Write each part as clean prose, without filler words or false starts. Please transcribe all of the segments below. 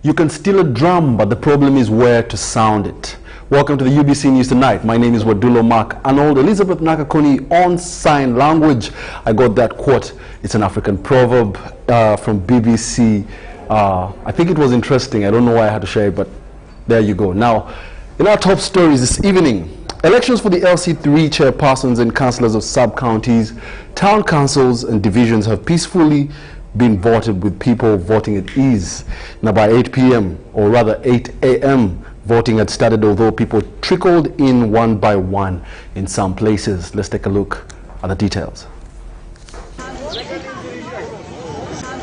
You can steal a drum, but the problem is where to sound it. Welcome to the UBC News Tonight. My name is Wadulo Arnold. Elizabeth Nakakoni on sign language. I got that quote. It's an African proverb from BBC. I think it was interesting. I don't know why I had to share it, but there you go. Now, in our top stories this evening, elections for the LC3 chairpersons and councillors of sub-counties, town councils and divisions have peacefully been voted, with people voting at ease. Now by 8 p.m. or rather 8 a.m. voting had started, although people trickled in one by one in some places. Let's take a look at the details.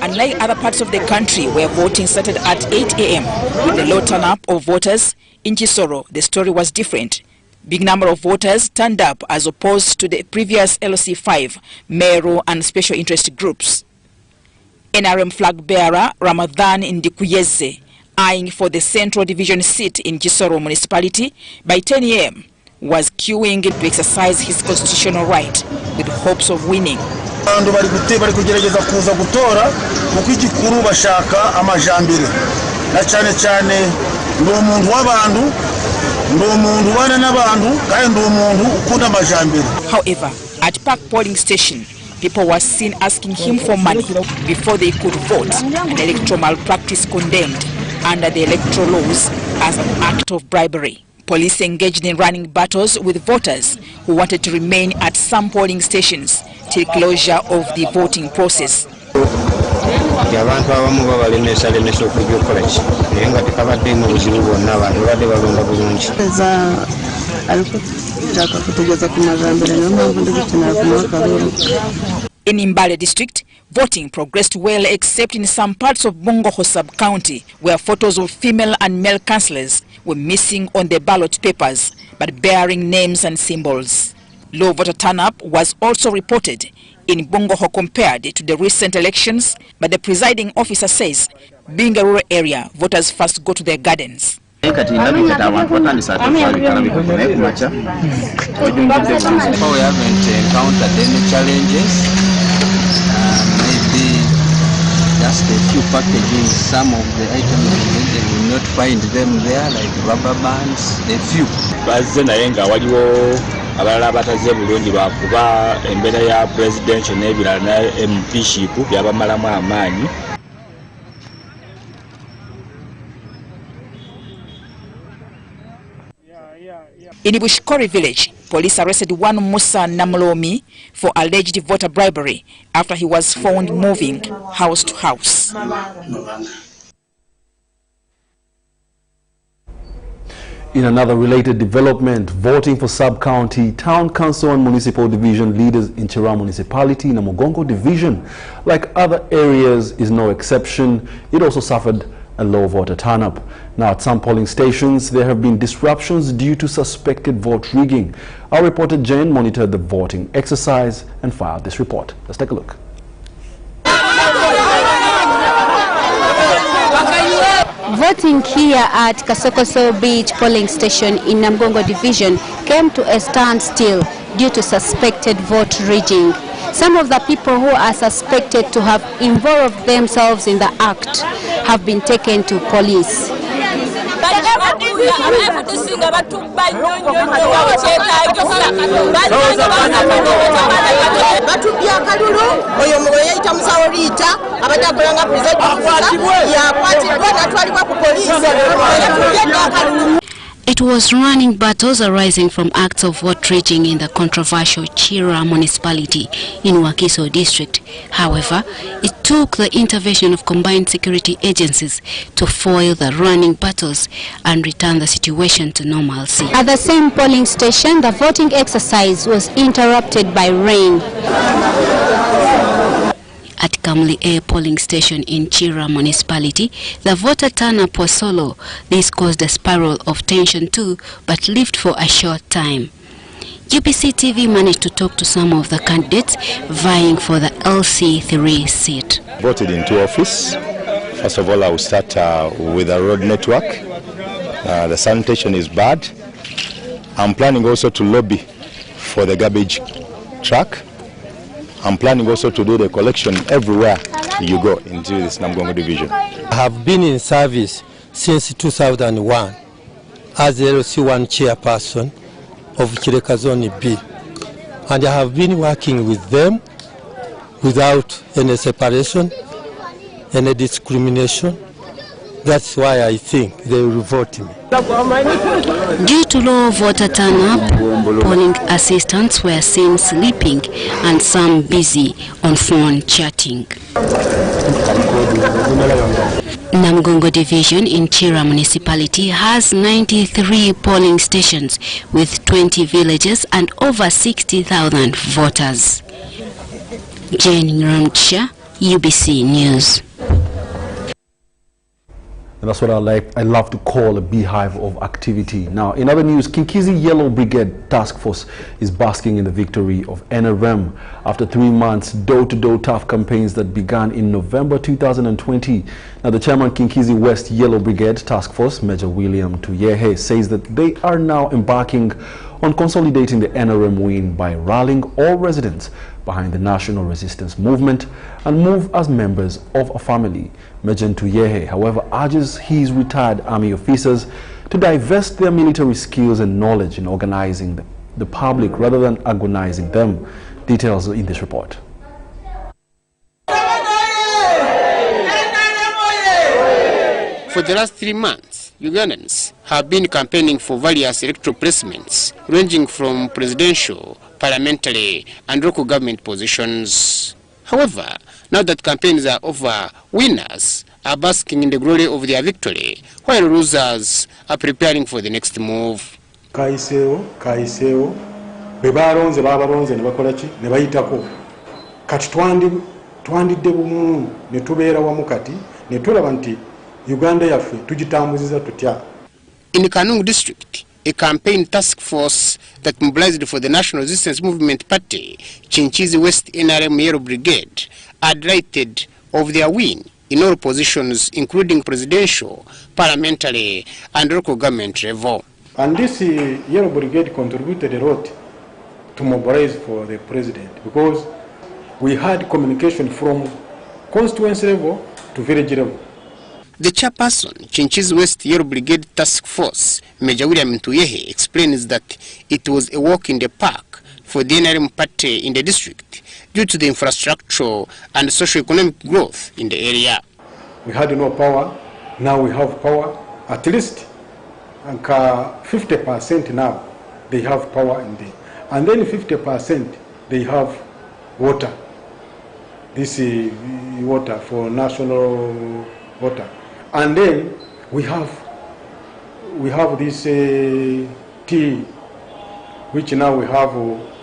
Unlike other parts of the country where voting started at 8 a.m. with the low turn-up of voters, in Kisoro the story was different. Big number of voters turned up as opposed to the previous LC5, Meru and special interest groups. NRM flag bearer Ramadan Ndikuyeze, eyeing for the Central Division seat in Kisoro municipality by 10 a.m. was queuing to exercise his constitutional right with hopes of winning. However, at Park polling station, people were seen asking him for money before they could vote, an electoral malpractice condemned under the electoral laws as an act of bribery. Police engaged in running battles with voters who wanted to remain at some polling stations till closure of the voting process. In Imbale district, voting progressed well except in some parts of Bongoho sub-county where photos of female and male councillors were missing on the ballot papers but bearing names and symbols. Low voter turn-up was also reported in Bongoho compared to the recent elections, but the presiding officer says, being a rural area, voters first go to their gardens. We haven't encountered any challenges. Maybe just a few packaging. Some of the items they will not find them there, like rubber bands, a few. Abalala bataze bulungi bakuba embeera ya presidential n'ebirala na MPship byabamalamu amaanyi. In Bushkori village, police arrested one Musa Namulomi for alleged voter bribery after he was found moving house to house. In another related development, voting for sub-county, town council and municipal division leaders in Chira municipality in the Mugongo division, like other areas, is no exception. It also suffered a low voter turn-up. Now, at some polling stations, there have been disruptions due to suspected vote rigging. Our reporter Jane monitored the voting exercise and filed this report. Let's take a look. Voting here at Kasokoso Beach polling station in Namgongo division came to a standstill due to suspected vote rigging. Some of the people who are suspected to have involved themselves in the act have been taken to police. It was running battles arising from acts of vote rigging in the controversial Chira municipality in Wakiso district. However, it took the intervention of combined security agencies to foil the running battles and return the situation to normalcy. At the same polling station, the voting exercise was interrupted by rain. At Kamli A polling station in Chira municipality, the voter turn-up was so low. This caused a spiral of tension too, but lived for a short time. UBC TV managed to talk to some of the candidates vying for the LC3 seat. Voted into office. First of all, I will start with the road network. The sanitation is bad. I'm planning also to lobby for the garbage truck. I'm planning also to do the collection everywhere you go into this Namgongo division. I have been in service since 2001 as the LC1 chairperson of Kireka Zone B. And I have been working with them without any separation, any discrimination. That's why I think they will vote me. Due to low voter turnout, polling assistants were seen sleeping and some busy on phone chatting. Namgongo Division in Chira Municipality has 93 polling stations with 20 villages and over 60,000 voters. Jane Ramcha, UBC News. And that's what I love to call a beehive of activity. Now, in other news, Kinkizi Yellow Brigade Task Force is basking in the victory of NRM after 3 months door-to-door tough campaigns that began in November 2020. Now, the chairman Kinkizi West Yellow Brigade Task Force, Major William Tuyehe, says that they are now embarking on consolidating the NRM win by rallying all residents behind the national resistance movement and move as members of a family. Major Tuyehe, however, urges his retired army officers to divest their military skills and knowledge in organizing the public rather than agonizing them. Details in this report. For the last 3 months, Ugandans have been campaigning for various electoral placements, ranging from presidential, parliamentary, and local government positions. However, now that campaigns are over, winners are basking in the glory of their victory, while losers are preparing for the next move. Kaiseo, bebaronze babaronze ne bakolaki ne bayitako. Kati twandidde bumu ne tubeera wamu kati ne tulaba nti Uganda yaffe tugitambuziza tutya. In Kanungu district, a campaign task force that mobilized for the National Resistance Movement Party, Kinkizi West NRM Yellow Brigade, are delighted of their win in all positions, including presidential, parliamentary, and local government level. And this Yellow Brigade contributed a lot to mobilize for the president because we had communication from constituency level to village level. The chairperson, Kinkizi West Yellow Brigade Task Force, Major William Tuyehe, explains that it was a walk in the park for the NRM party in the district due to the infrastructural and socio-economic growth in the area. We had no power, now we have power, at least 50% now they have power in there. And then 50% they have water. This is water for national water. And then we have this tea, which now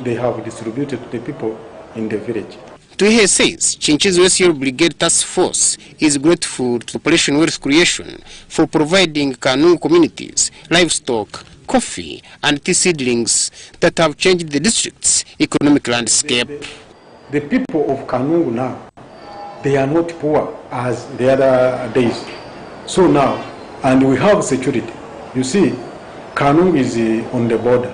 they have distributed to the people in the village. Tuyehe says Kinkizi West Yellow Brigade Task Force is grateful to Operation Wealth Creation for providing Kanungu communities, livestock, coffee, and tea seedlings that have changed the district's economic landscape. The people of Kanungu now, they are not poor as the other days. So now, and we have security. You see, Kanungu is on the border.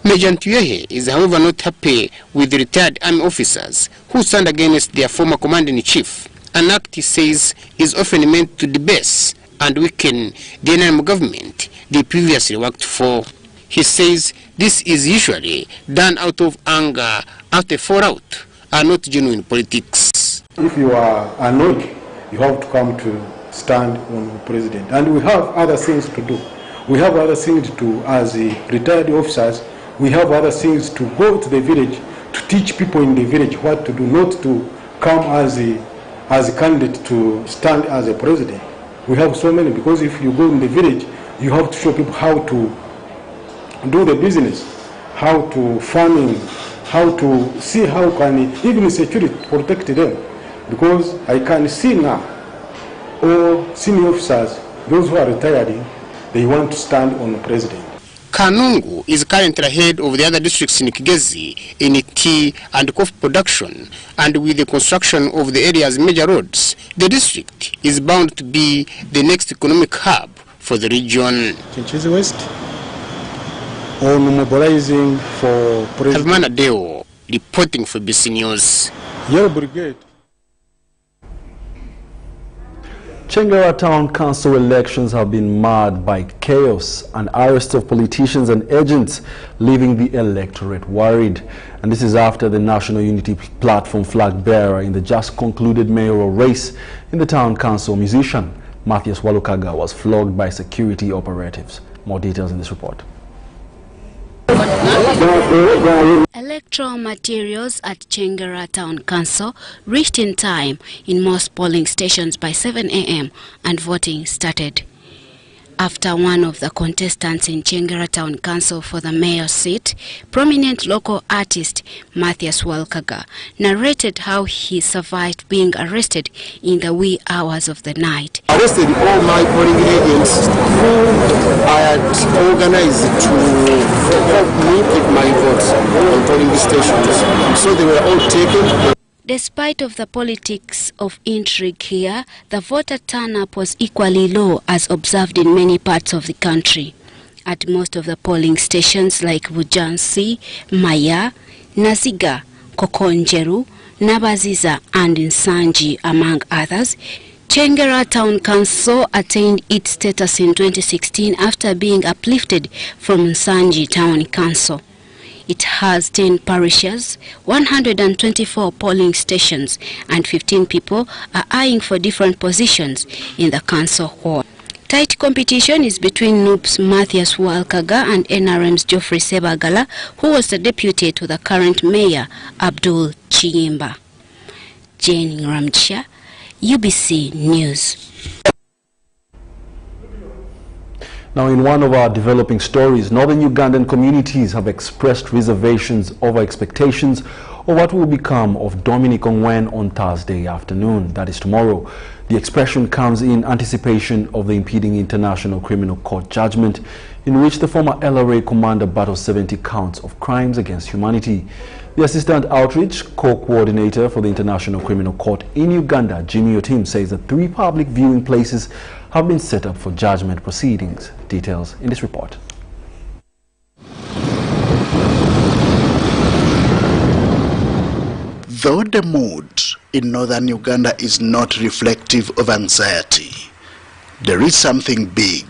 Major Tuyehe is however not happy with the retired army officers who stand against their former commander-in-chief, an act he says is often meant to debase and weaken the NRM government they previously worked for. He says this is usually done out of anger after fallout and not genuine politics. If you are annoyed, you have to come to stand on the president. And we have other things to do. We have other things to do as retired officers. We have other things to go to the village to teach people in the village what to do, not to come as a candidate to stand as a president. We have so many, because if you go in the village, you have to show people how to do the business, how to farming, how to see how can even security protect them. Because I can see now all senior officers, those who are retiring, they want to stand on the president. Kanungu is currently ahead of the other districts in Kigezi in tea and coffee production, and with the construction of the area's major roads, the district is bound to be the next economic hub for the region. Kinkizi West on mobilizing for president. Havmana Deo reporting for BC News. Yellow Brigade. Chengera Town Council elections have been marred by chaos and arrest of politicians and agents, leaving the electorate worried. And this is after the National Unity Platform flag bearer in the just concluded mayoral race in the town council, musician Matthias Walukaga, was flogged by security operatives. More details in this report. Electoral materials at Chengera Town Council reached in time in most polling stations by 7 a.m. and voting started. After one of the contestants in Chengera Town Council for the mayor's seat, prominent local artist Matthias Walukaga narrated how he survived being arrested in the wee hours of the night. I arrested all my polling agents who I had organized to help me with my votes on polling stations. So they were all taken. Despite of the politics of intrigue here, the voter turnout was equally low as observed in many parts of the country. At most of the polling stations like Bujansi, Maya, Naziga, Kokonjeru, Nabaziza and Nsanji, among others, Chengera Town Council attained its status in 2016 after being uplifted from Nsanji Town Council. It has 10 parishes, 124 polling stations, and 15 people are eyeing for different positions in the council hall. Tight competition is between NUP's Matthias Walukaga and NRM's Geoffrey Sebagala, who was the deputy to the current mayor, Abdul Chiyimba. Jane Ramcha, UBC News. Now, in one of our developing stories, northern Ugandan communities have expressed reservations over expectations of what will become of Dominic Ongwen on Thursday afternoon, that is tomorrow. The expression comes in anticipation of the impending International Criminal Court judgment in which the former LRA commander battles 70 counts of crimes against humanity. The Assistant Outreach Co-Coordinator for the International Criminal Court in Uganda, Jimmy Otim, says that 3 public viewing places have been set up for judgment proceedings. Details in this report. Though the mood in northern Uganda is not reflective of anxiety, there is something big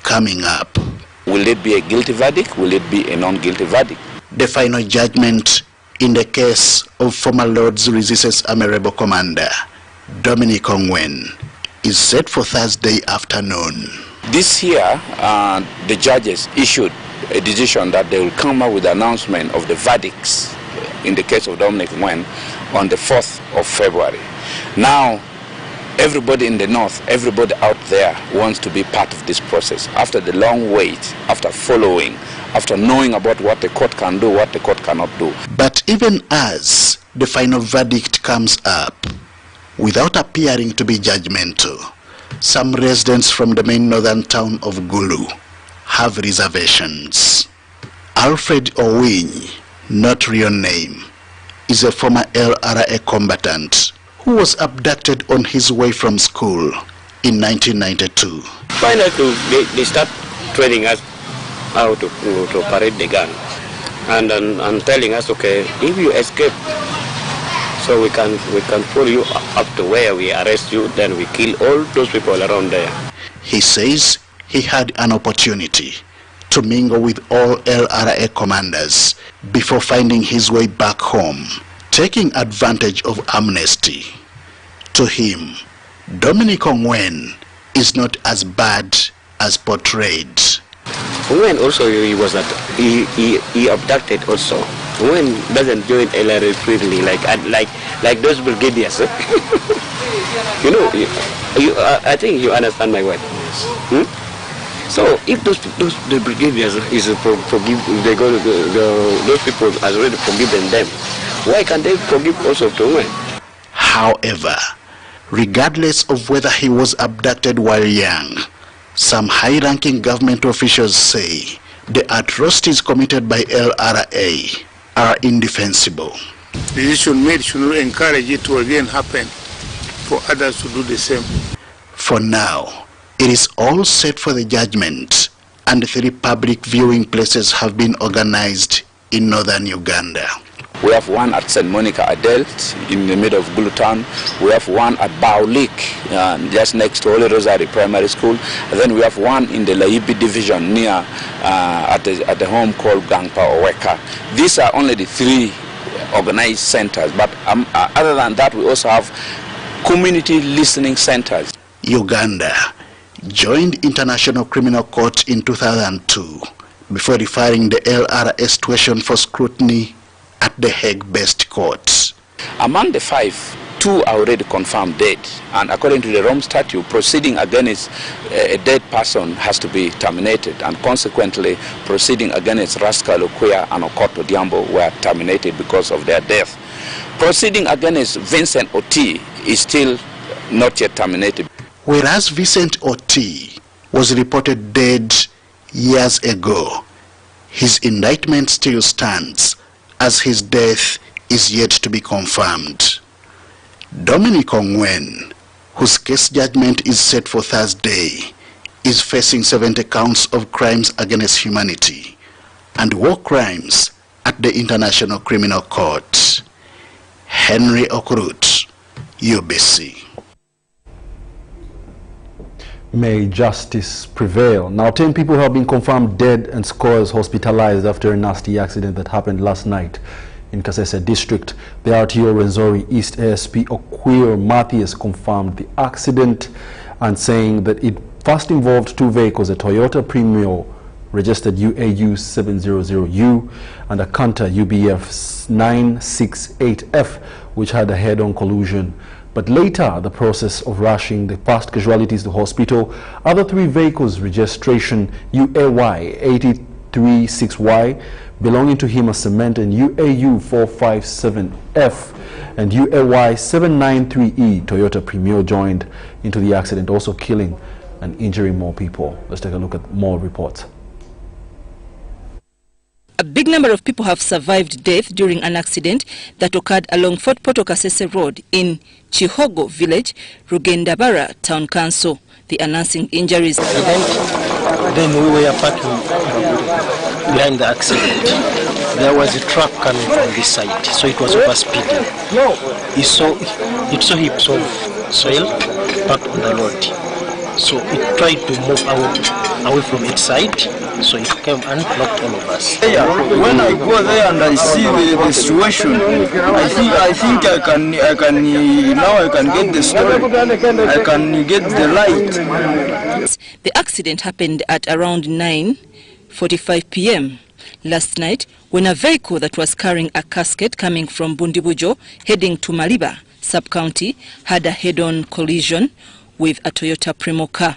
coming up. Will it be a guilty verdict? Will it be a non-guilty verdict? The final judgment in the case of former Lord's Resistance Honorable Commander Dominic Ongwen is set for Thursday afternoon. This year, the judges issued a decision that they will come up with the announcement of the verdicts in the case of Dominic Ongwen on the 4th of February. Now, everybody in the north, everybody out there wants to be part of this process. After the long wait, after following, after knowing about what the court can do, what the court cannot do. But even as the final verdict comes up, without appearing to be judgmental, some residents from the main northern town of Gulu have reservations. Alfred Owiny, not real name, is a former LRA combatant who was abducted on his way from school in 1992. Finally, they start training us how to operate the gun, and telling us, okay, if you escape, so we can pull you up to where we arrest you, then we kill all those people around there. He says he had an opportunity to mingle with all LRA commanders before finding his way back home, taking advantage of amnesty. To him, Dominic Ongwen is not as bad as portrayed. Ongwen also, he was that he abducted also. Ongwen doesn't join LRA freely like those brigadiers. You know, I think you understand my word. So if the brigadiers is forgive, they go those people has already forgiven them, why can't they forgive also to Ongwen? However, regardless of whether he was abducted while young, some high-ranking government officials say the atrocities committed by LRA are indefensible. The decision made should not encourage it to again happen for others to do the same. For now, it is all set for the judgment, and 3 public viewing places have been organized in northern Uganda. We have one at St. Monica Adult in the middle of Gulu Town. We have one at Baulik, just next to Holy Rosary Primary School. And then we have one in the Laibi division near at a home called Gangpa Oweka. These are only the 3 organized centers, but other than that, we also have community listening centers. Uganda joined International Criminal Court in 2002 before referring the LRA situation for scrutiny at the Hague-based courts. Among the 5, 2 are already confirmed dead, and according to the Rome Statute, proceeding against a dead person has to be terminated, and consequently, proceeding against Rascal Okuya and Okoto Diambo were terminated because of their death. Proceeding against Vincent Oti is still not yet terminated. Whereas Vincent Oti was reported dead years ago, his indictment still stands as his death is yet to be confirmed. Dominic Ongwen, whose case judgment is set for Thursday, is facing 70 counts of crimes against humanity and war crimes at the International Criminal Court. Henry Okurut, UBC. May justice prevail. Now, 10 people have been confirmed dead and scores hospitalized after a nasty accident that happened last night in Kasese district. The RTO Renzori East ASP Okwir Matthias confirmed the accident and saying that it first involved 2 vehicles, a Toyota Premio registered UAU 700U and a Canter UBF 968F, which had a head-on collision. But later, the process of rushing the past casualties to hospital, other 3 vehicles registration UAY 836Y belonging to Hima Cement and UAU 457F and UAY 793E Toyota Premio joined into the accident, also killing and injuring more people. Let's take a look at more reports. A big number of people have survived death during an accident that occurred along Fort Poto Kasese Road in Chihogo Village, Rugendabara Town Council. The announcing injuries. Then we were parking behind the accident. There was a truck coming from this side, so it was over speeding. It saw heaps of soil packed on the road. So it tried to move away from its side, so it came and knocked all of us. When I go there and I see the situation, I think I can now I can get the story. I can get the light. The accident happened at around 9:45 p.m. last night when a vehicle that was carrying a casket coming from Bundibujo heading to Maliba sub-county had a head-on collision with a Toyota Primo car.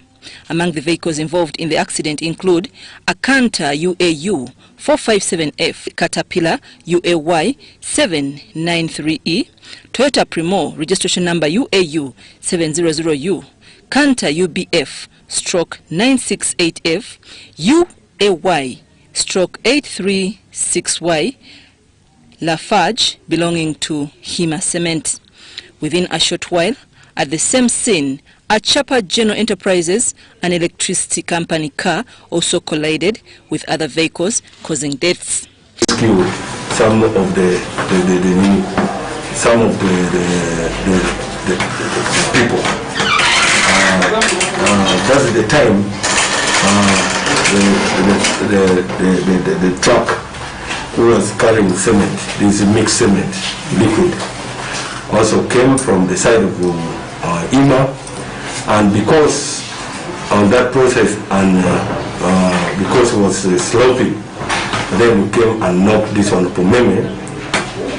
Among the vehicles involved in the accident include a Canter UAU 457F, Caterpillar UAY 793E, Toyota Primo registration number UAU 700U, Canter UBF stroke 968F, UAY stroke 836Y, Lafarge belonging to Hima Cement. Within a short while, at the same scene, at Chapa General Enterprises, an electricity company car also collided with other vehicles, causing deaths. Rescue some of the people. That's the time the truck who was carrying cement, this mixed cement, liquid, also came from the side of Ima. And because of that process and because it was sloping, then we came and knocked this one upon Meme,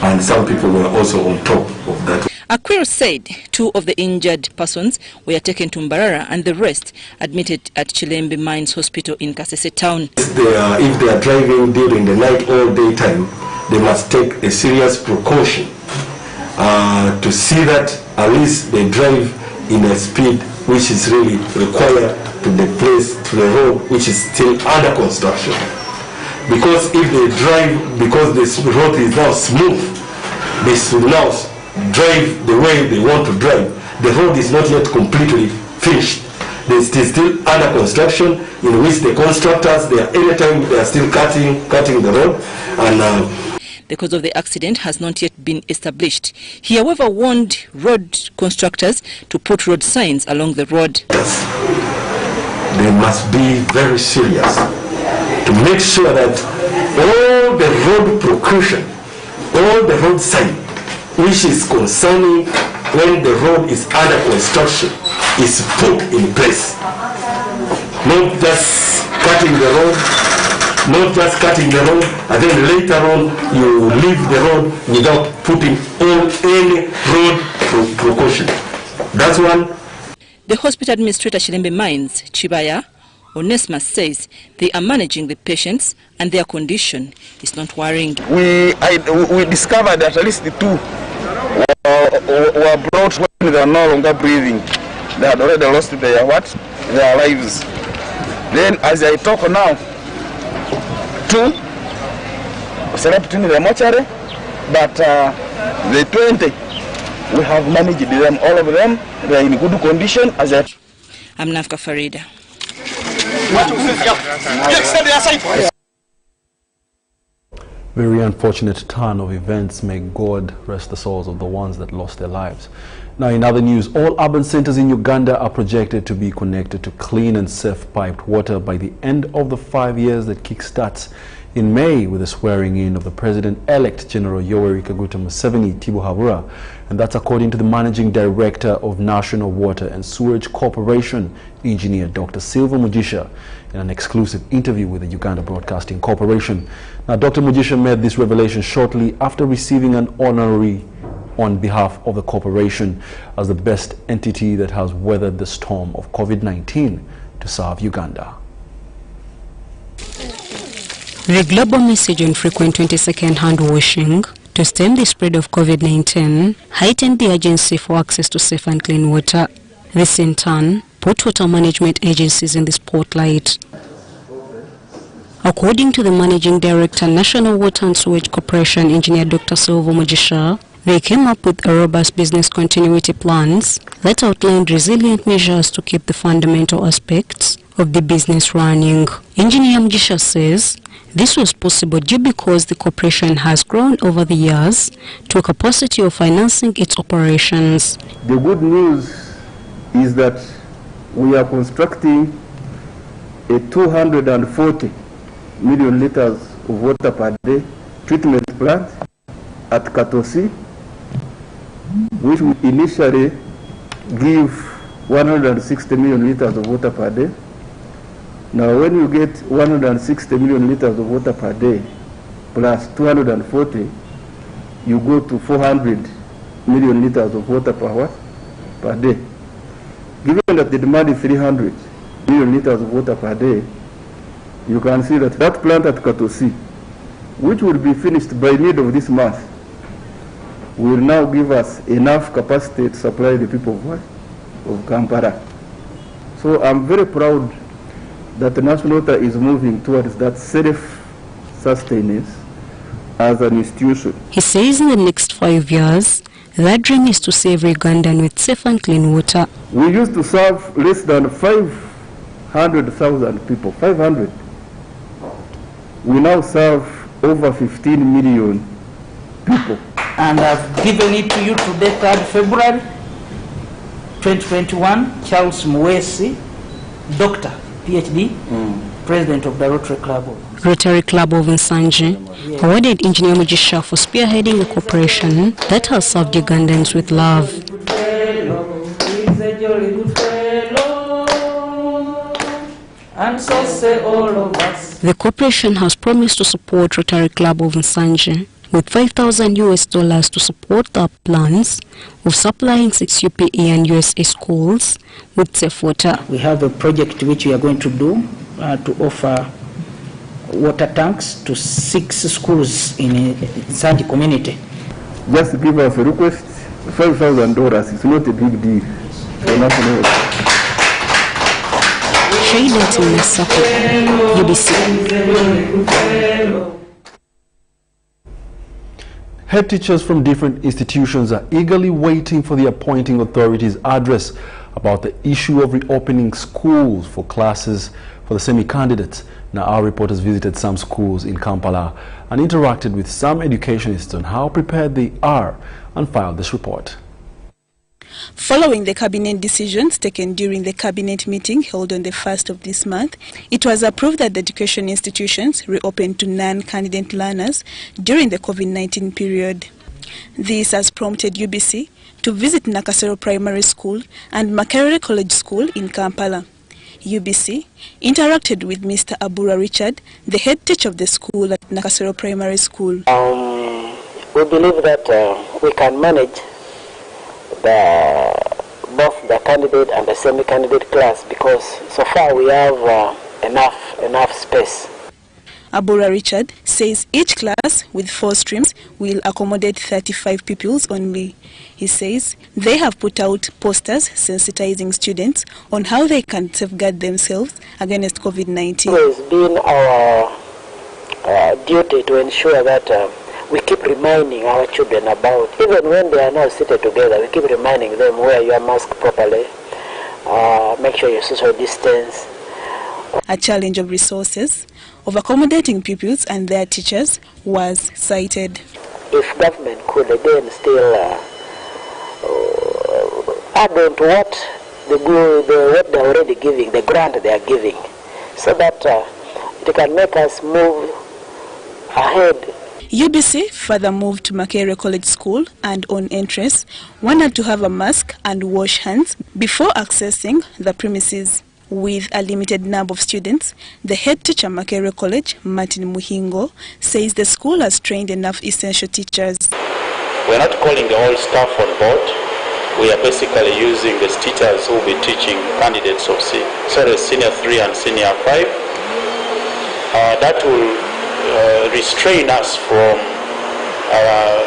and some people were also on top of that. Akwiro said 2 of the injured persons were taken to Mbarara and the rest admitted at Chilembe Mines Hospital in Kasese town. If they are driving during the night or daytime, they must take a serious precaution to see that at least they drive in a speed which is really required to the place, to the road which is still under construction. Because if they drive, because this road is now smooth, they should now drive the way they want to drive. The road is not yet completely finished. It is still under construction, in which the constructors, they are anytime they are still cutting the road. And The cause of the accident has not yet been established. He, however, warned road constructors to put road signs along the road. They must be very serious to make sure that all the road precaution, all the road sign, which is concerning when the road is under construction, is put in place. Not just cutting the road, and then later on you leave the road without putting on any road precaution. That's one. The hospital administrator Shilembe Mines, Chibaya Onesmus, says they are managing the patients and their condition is not worrying. We discovered that at least the two were brought when they are no longer breathing. They had already lost their lives. Then as I talk now, two slept in the mortuary, but the 20, we have managed them, all of them. They are in good condition. I'm Nafka Farida. Very unfortunate turn of events. May God rest the souls of the ones that lost their lives. Now, in other news, all urban centers in Uganda are projected to be connected to clean and safe piped water by the end of the 5 years that kickstarts in May with the swearing in of the President-elect General Yoweri Kaguta Museveni Tibuhaburwa. And that's according to the Managing Director of National Water and Sewerage Corporation, Engineer Dr. Silva Mugisha, in an exclusive interview with the Uganda Broadcasting Corporation. Now, Dr. Mugisha made this revelation shortly after receiving an honorary on behalf of the corporation as the best entity that has weathered the storm of COVID-19 to serve Uganda. The global message on frequent 20-second hand washing to stem the spread of COVID-19 heightened the urgency for access to safe and clean water. This in turn put water management agencies in the spotlight. According to the Managing Director, National Water and Sewage Corporation, Engineer Dr. Silva Mugisha, they came up with a robust business continuity plans that outlined resilient measures to keep the fundamental aspects of the business running. Engineer Mugisha says this was possible due because the corporation has grown over the years to a capacity of financing its operations. The good news is that we are constructing a 240 million liters of water per day treatment plant at Katosi, which will initially give 160 million liters of water per day. Now, when you get 160 million liters of water per day plus 240, you go to 400 million liters of water per day. Given that the demand is 300 million liters of water per day, you can see that that plant at Katosi, which will be finished by mid of this month, will now give us enough capacity to supply the people of Kampala. So I'm very proud that the National Water is moving towards that self-sustenance as an institution. He says in the next 5 years, their dream is to save Ugandan with safe and clean water. We used to serve less than 500,000 people, 500. We now serve over 15 million people. And I've given it to you today, 3rd February 2021, Charles Mwesi, Doctor, PhD, President of the Rotary Club. Rotary Club of Nsanje awarded Engineer Mugisha for spearheading a corporation that has served Ugandans with love. And so say all of us. The corporation has promised to support Rotary Club of Nsanje with $5,000 to support their plans of supplying 6 UPE and USA schools with safe water. We have a project which we are going to do to offer water tanks to 6 schools in Nsanje community. Just give us a request, $5,000. It's not a big deal. UBC. Head teachers from different institutions are eagerly waiting for the appointing authorities' address about the issue of reopening schools for classes for the semi-candidates. Now, our reporters visited some schools in Kampala and interacted with some educationists on how prepared they are and filed this report. Following the cabinet decisions taken during the cabinet meeting held on the 1st of this month, it was approved that the education institutions reopen to non-candidate learners during the COVID-19 period. This has prompted UBC to visit Nakasero Primary School and Makerere College School in Kampala. UBC interacted with Mr. Abura Richard, the head teacher of the school at Nakasero Primary School. We believe that we can manage both the candidate and the semi-candidate class because so far we have enough space. Abura Richard says each class with 4 streams will accommodate 35 pupils only. He says they have put out posters sensitizing students on how they can safeguard themselves against COVID-19. It has been our duty to ensure that we keep reminding our children about, even when they are not seated together, we keep reminding them, wear your mask properly, make sure you social distance. A challenge of resources of accommodating pupils and their teachers was cited. If government could again still add on to what they're already giving, the grant they are giving, so that it can make us move ahead. UBC further moved to Makerere College School and on entrance wanted to have a mask and wash hands before accessing the premises. With a limited number of students, the head teacher Makerere College, Martin Muhingo, says the school has trained enough essential teachers. We're not calling the whole staff on board. We are basically using the teachers who will be teaching candidates of senior 3 and senior 5. That will restrain us from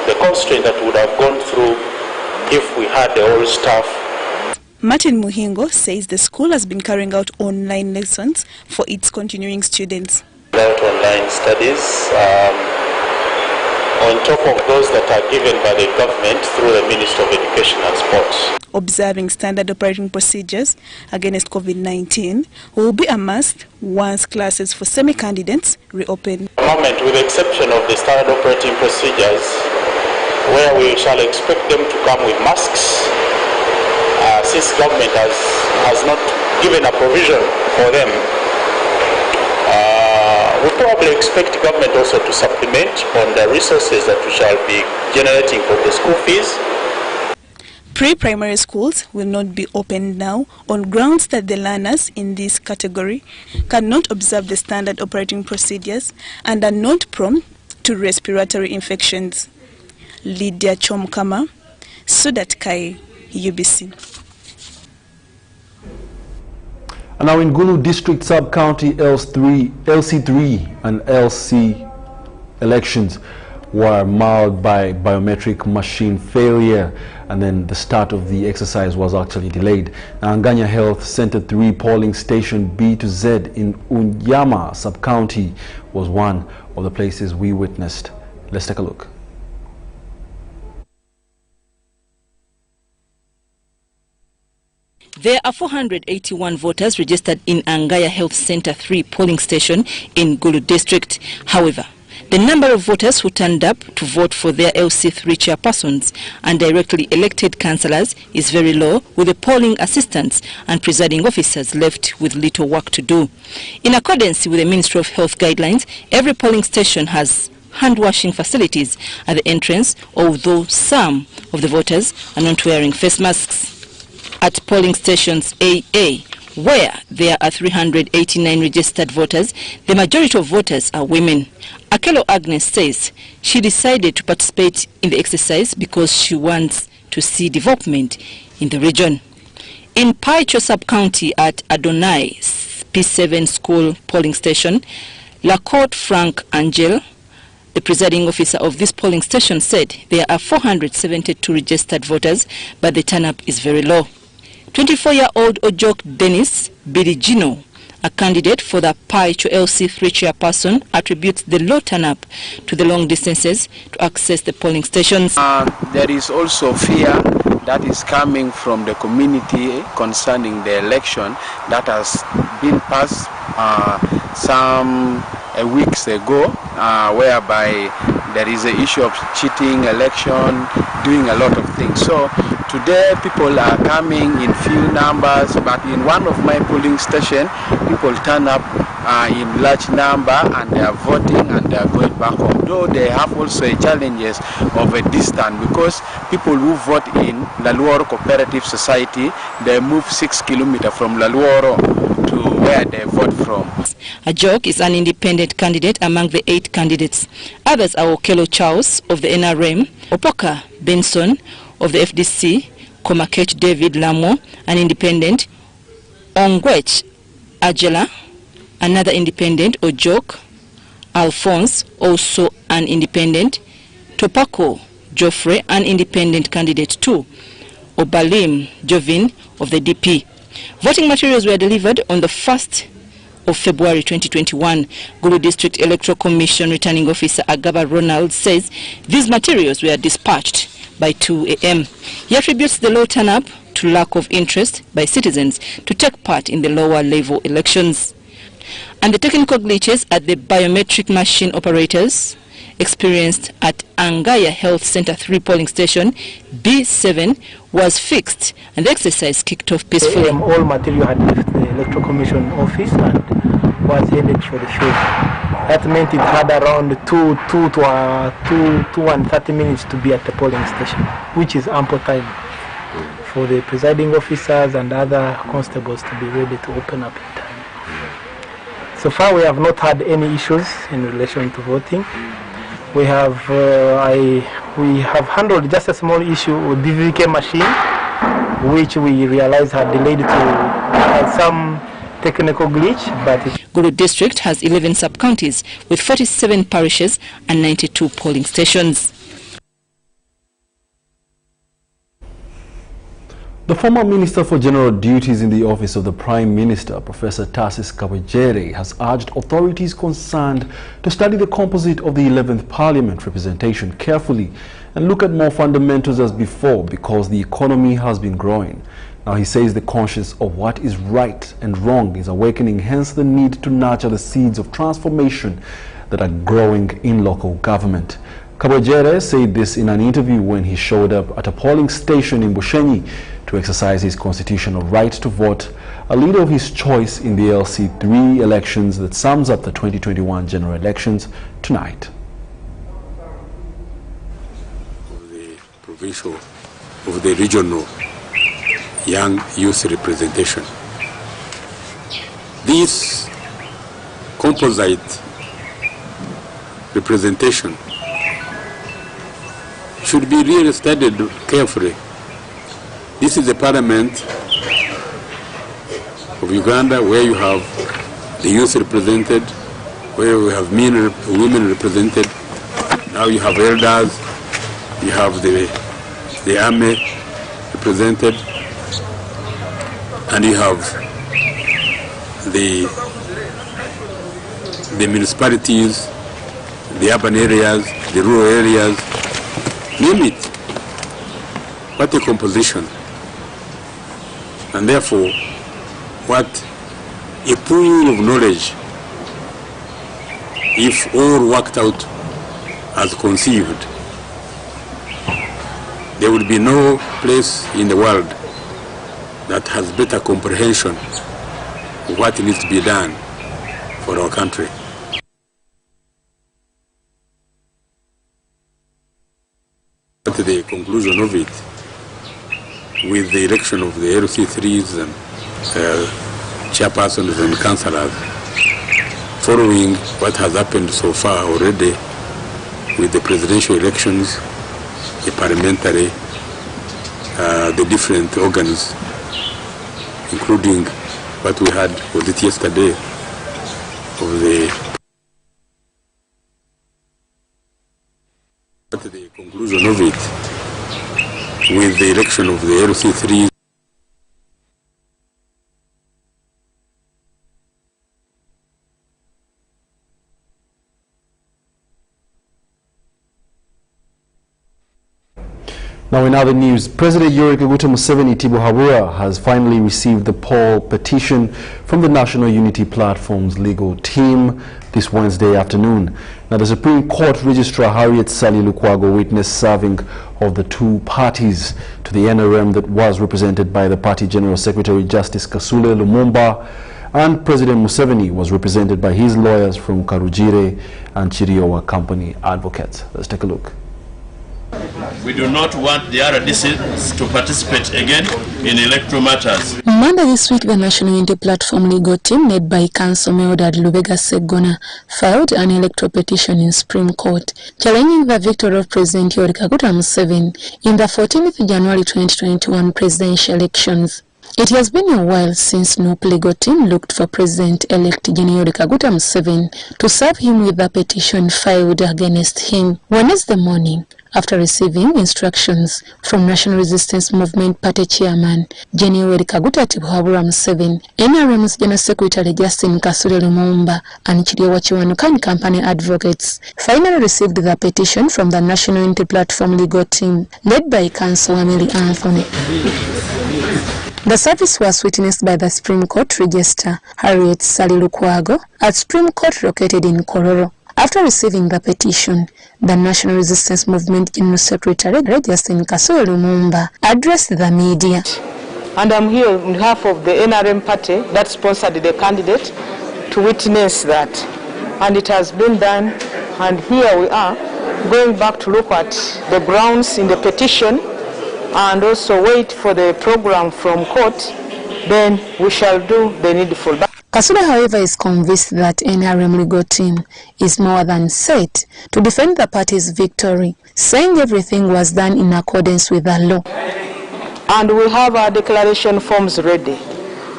the constraint that would have gone through if we had the whole staff. Martin Muhingo says the school has been carrying out online lessons for its continuing students. About online studies, on top of those that are given by the government through the Ministry of Education and Sports. Observing standard operating procedures against COVID-19 will be a must once classes for semi-candidates reopen. At the moment, with the exception of the standard operating procedures, where we shall expect them to come with masks, since government has not given a provision for them, we probably expect government also to supplement on the resources that we shall be generating from the school fees. Pre-primary schools will not be opened now on grounds that the learners in this category cannot observe the standard operating procedures and are not prone to respiratory infections. Lydia Chomkama, Sudat Kai, UBC. And now in Gulu District Sub-County LC3 and LC elections were marred by biometric machine failure, and then the start of the exercise was actually delayed. Now, Anganya Health Center 3 polling station B to Z in Unyama Sub-County was one of the places we witnessed. Let's take a look. There are 481 voters registered in Angaya Health Center 3 polling station in Gulu District. However, the number of voters who turned up to vote for their LC3 chairpersons and directly elected councillors is very low, with the polling assistants and presiding officers left with little work to do. In accordance with the Ministry of Health guidelines, every polling station has hand-washing facilities at the entrance, although some of the voters are not wearing face masks. At polling stations AA, where there are 389 registered voters, the majority of voters are women. Akelo Agnes says she decided to participate in the exercise because she wants to see development in the region. In Paicho Sub-County at Adonai P7 school polling station, Lacote Frank Angel, the presiding officer of this polling station, said there are 472 registered voters, but the turn-up is very low. 24-year-old Ojok Dennis Bidigino, a candidate for the Paicho LC3 chairperson, attributes the low turn-up to the long distances to access the polling stations. There is also fear that is coming from the community concerning the election that has been passed some weeks ago, whereby there is an issue of cheating election, doing a lot of things. So today people are coming in few numbers, but in one of my polling stations, people turn up in large number and they are voting and they are going back home. Though they have also a challenges of a distance, because people who vote in Laluoro Cooperative Society, they move 6 kilometers from Laluoro to where they vote from. Ajok is an independent candidate among the 8 candidates. Others are Okelo Charles of the NRM, Opoka Benson of the FDC, Komakech David Lamo, an independent, Ongwech Ajela, another independent, Ojok Alphonse, also an independent, Topako Joffrey, an independent candidate too, Obalim Jovin of the DP. Voting materials were delivered on the 1st of February 2021. Gulu District Electoral Commission Returning Officer Agaba Ronald says these materials were dispatched by 2 a.m. He attributes the low turn-up to lack of interest by citizens to take part in the lower level elections. And the technical glitches at the biometric machine operators experienced at Angaya Health Center 3 polling station B7 was fixed and the exercise kicked off peacefully. All material had left the Electoral Commission office and was headed for the field. That meant it had around 2 and 30 minutes to be at the polling station, which is ample time for the presiding officers and other constables to be ready to open up in time. So far we have not had any issues in relation to voting. We have handled just a small issue with BVK machine, which we realized had delayed to some technical glitch, but Gulu District has 11 sub-counties with 47 parishes and 92 polling stations. The former Minister for General Duties in the Office of the Prime Minister, Professor Tarsis Kabojere, has urged authorities concerned to study the composite of the 11th Parliament representation carefully and look at more fundamentals as before, because the economy has been growing. Now he says the conscience of what is right and wrong is awakening, hence the need to nurture the seeds of transformation that are growing in local government. Kabojere said this in an interview when he showed up at a polling station in Bushenyi to exercise his constitutional right to vote, a leader of his choice in the LC3 elections that sums up the 2021 general elections tonight. Of the provincial, of the regional young youth representation. This composite representation should be really studied carefully. This is the parliament of Uganda, where you have the youth represented, where we have women represented. Now you have elders, you have the army represented, and you have the municipalities, the urban areas, the rural areas. Name it. What a composition. And therefore, what a pool of knowledge, if all worked out as conceived, there would be no place in the world that has better comprehension of what needs to be done for our country. At the conclusion of it, with the election of the LC3s and chairpersons and councillors, following what has happened so far already with the presidential elections, the parliamentary, the different organs, including what we had, was it yesterday, of the conclusion of it, with the election of the LC3. Now in other news, President Yoweri Kaguta Museveni Tibuhaburwa has finally received the poll petition from the National Unity Platform's legal team this Wednesday afternoon. Now the Supreme Court Registrar Harriet Sally Lukwago witnessed serving of the two parties to the NRM that was represented by the party General Secretary Justice Kasule Lumumba, and President Museveni was represented by his lawyers from Karujire and Chiriowa Company Advocates. Let's take a look. We do not want the RDCs to participate again in electoral matters. Monday this week, the National Unity Platform legal team, led by Counsel Mildred Lubega Segona, filed an electoral petition in Supreme Court challenging the victory of President Yoweri Kaguta Museveni in the 14th January 2021 presidential elections. It has been a while since NUP legal team looked for President-elect Yoweri Kaguta Museveni to serve him with a petition filed against him. Wednesday morning, after receiving instructions from National Resistance Movement Party Chairman Yoweri Kaguta Tibuhaburwa Museveni, NRM's General Secretary Justin Kasule Lumumba and Chiriowa Company Advocates finally received the petition from the National Unity Platform legal team, led by Counsel Anthony. The service was witnessed by the Supreme Court Registrar Harriet Sally Lukwago at Supreme Court located in Kororo. After receiving the petition, the National Resistance Movement General Secretary Justin Kasule Lumumba addressed the media. And I'm here on behalf of the NRM party that sponsored the candidate to witness that. And it has been done, and here we are going back to look at the grounds in the petition and also wait for the program from court. Then we shall do the needful. Kasule, however, is convinced that NRM legal team is more than set to defend the party's victory, saying everything was done in accordance with the law. And we have our declaration forms ready.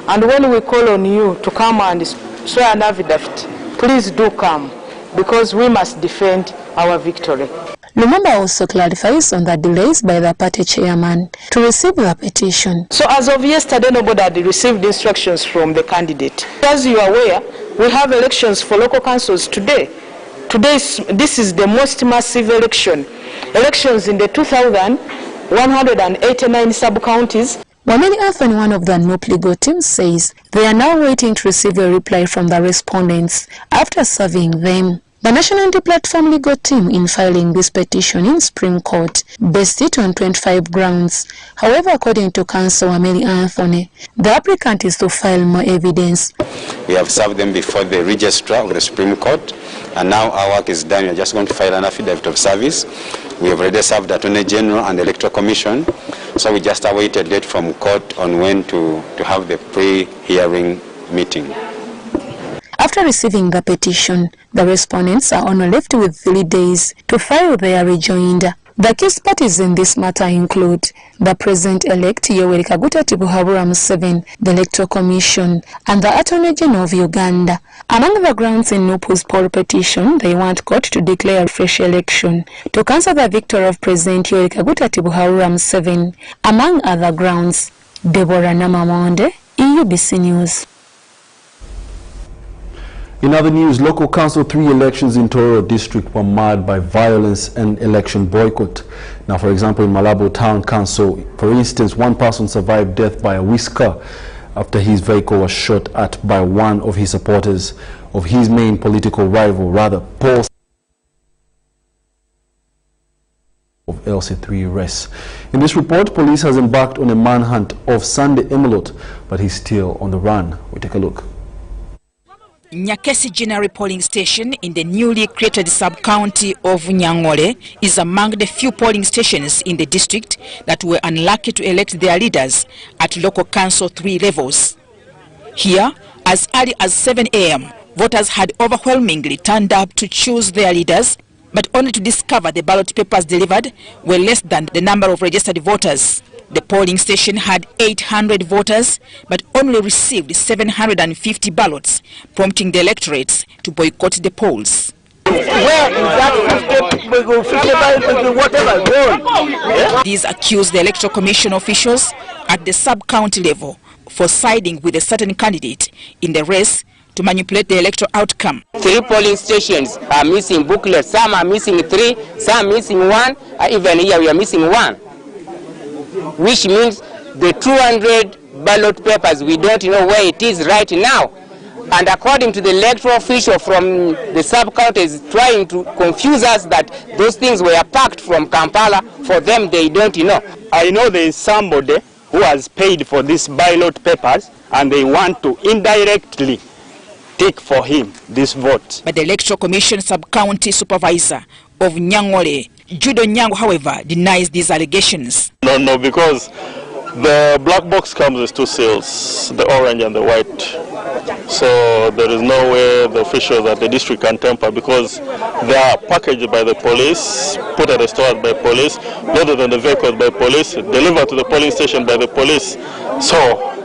And when we call on you to come and swear an affidavit, please do come, because we must defend our victory. Lumumba also clarifies on the delays by the party chairman to receive the petition. So as of yesterday, nobody had received instructions from the candidate. As you are aware, we have elections for local councils today. This is the most massive election. Elections in the 2,189 sub-counties. Wameli Anthony, one of the NUP legal team, says they are now waiting to receive a reply from the respondents after serving them. The National Unity Platform legal team, in filing this petition in Supreme Court, based it on 25 grounds. However, according to Counsel Wameli Anthony, the applicant is to file more evidence. We have served them before the registrar of the Supreme Court, and now our work is done. We are just going to file an affidavit of service. We have already served the Attorney General and the Electoral Commission, so we just await a date from court on when to have the pre-hearing meeting. After receiving the petition, the respondents are only left with 3 days to file their rejoinder. The case parties in this matter include the President-elect Yoweri Kaguta Tibuhaburwa Museveni, the Electoral Commission, and the Attorney General of Uganda. Among the grounds in NUP's poll petition, they want court to declare a fresh election to cancel the victory of President Yoweri Kaguta Tibuhaburwa Museveni. Among other grounds, Deborah Namamonde, UBC News. In other news, local council 3 elections in Tororo district were marred by violence and election boycott. Now, for example, in Malabo Town Council, for instance, one person survived death by a whisker after his vehicle was shot at by one of his supporters of his main political rival, Paul of LC3 arrests. In this report, police has embarked on a manhunt of Sunday Emilot, but he's still on the run. We take a look. Nyakesi General Polling Station in the newly created sub-county of Nyangole is among the few polling stations in the district that were unlucky to elect their leaders at local council 3 levels. Here, as early as 7 a.m., voters had overwhelmingly turned up to choose their leaders, but only to discover the ballot papers delivered were less than the number of registered voters. The polling station had 800 voters, but only received 750 ballots, prompting the electorates to boycott the polls. Where is that 50 whatever going? These accused the Electoral Commission officials at the sub-county level for siding with a certain candidate in the race to manipulate the electoral outcome. 3 polling stations are missing booklets. Some are missing 3, some missing 1. Even here we are missing 1. which means the 200 ballot papers, we don't know where it is right now. And according to the electoral official from the sub-county is trying to confuse us that those things were packed from Kampala. For them, they don't know. I know there is somebody who has paid for these ballot papers and they want to indirectly take for him this vote. But the Electoral Commission sub-county supervisor of Nyangole, Judo Nyango, however, denies these allegations. No, because the black box comes with two seals, the orange and the white. So there is no way the officials at the district can tamper, because they are packaged by the police, put at the store by police, loaded on the vehicles by police, delivered to the polling station by the police. So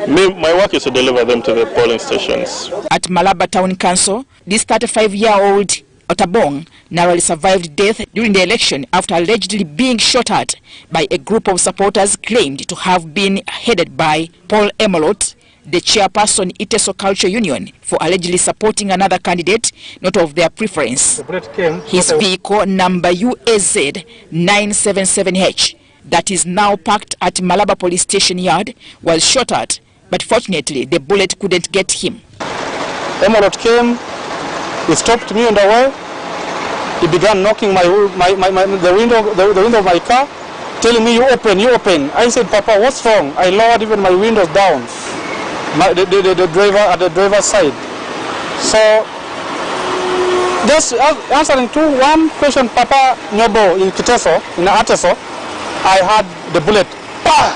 my work is to deliver them to the polling stations. At Malaba Town Council, this 35-year-old Otabong narrowly survived death during the election after allegedly being shot at by a group of supporters claimed to have been headed by Paul Emolot, the chairperson Iteso Culture Union, for allegedly supporting another candidate not of their preference. His vehicle number UAZ 977H that is now parked at Malaba Police Station Yard was shot at, but fortunately the bullet couldn't get him. Emolot came, he stopped me on the way. He began knocking the window of my car, telling me, you open. I said, Papa, what's wrong? I lowered even my windows down, the driver at the driver's side. So, just answering to one question, Papa Nyobo in Kiteso, in Ateso, I had the bullet. Bah!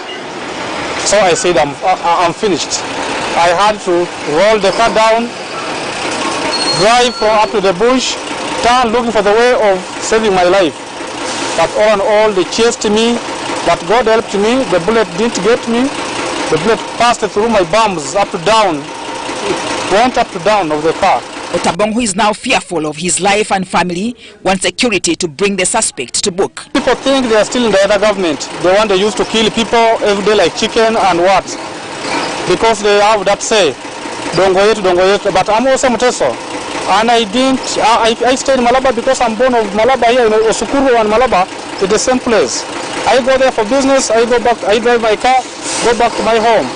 So I said, I'm finished. I had to roll the car down, drive from up to the bush, turn looking for the way of saving my life. But all in all, they chased me, but God helped me. The bullet didn't get me. The bullet passed through my bums, up to down. It went up to down of the car. Otabong, who is now fearful of his life and family, wants security to bring the suspect to book. People think they are still in the other government. The one they used to kill people every day like chicken and what? Because they have that say, don't go yet, but I'm also Muteso. And I stayed in Malaba because I'm born of Malaba here, Osukuru and Malaba, in the same place. I go there for business, I go back, I drive my car, go back to my home,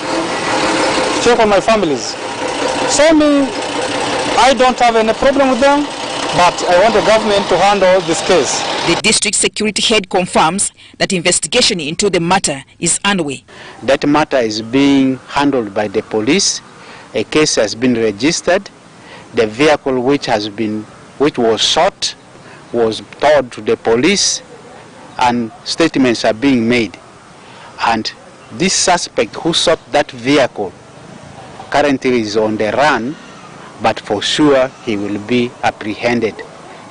check on my families. So I don't have any problem with them, but I want the government to handle this case. The district security head confirms that investigation into the matter is underway. That matter is being handled by the police. A case has been registered. The vehicle which was shot was towed to the police, and statements are being made. And this suspect who shot that vehicle currently is on the run, but for sure he will be apprehended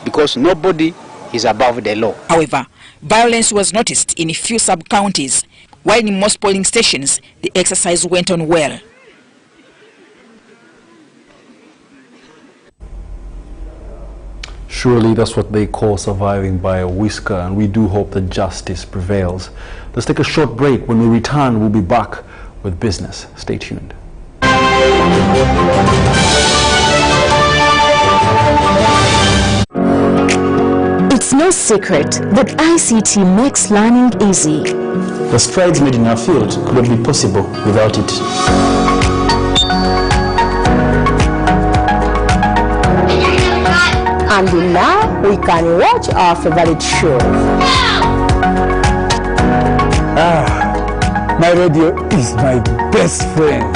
because nobody is above the law. However, violence was noticed in a few sub-counties, while in most polling stations the exercise went on well. Surely that's what they call surviving by a whisker, and we do hope that justice prevails. Let's take a short break. When we return, we'll be back with business. Stay tuned. It's no secret that ICT makes learning easy. The strides made in our field couldn't be possible without it. And now we can watch our favorite show. My radio is my best friend.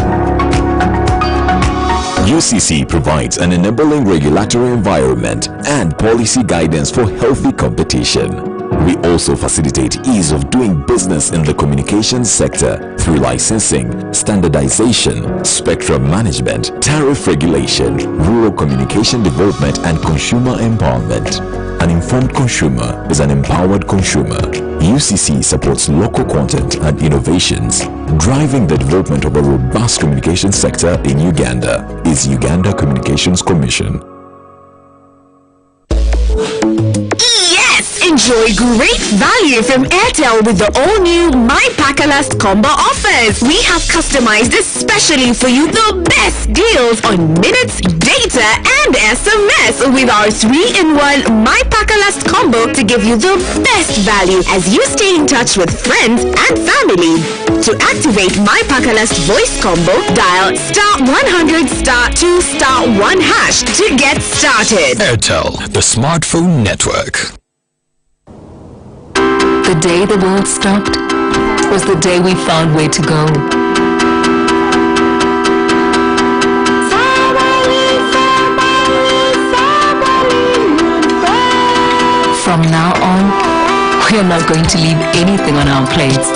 UCC provides an enabling regulatory environment and policy guidance for healthy competition. We also facilitate ease of doing business in the communications sector through licensing, standardization, spectrum management, tariff regulation, rural communication development, and consumer empowerment. An informed consumer is an empowered consumer. UCC supports local content and innovations. Driving the development of a robust communication sector in Uganda is Uganda Communications Commission. Yes, Enjoy great value from Airtel with the all-new My Pakalast combo offers. We have customized especially for you the best deals on minutes, data, and SMS with our 3-in-1 My Pakalast combo to give you the best value as you stay in touch with friends and family. To activate My Pakalast voice combo, dial *100*2*1# to get started. Airtel, the smartphone network. The day the world stopped was the day we found where to go. From now on, we are not going to leave anything on our plates,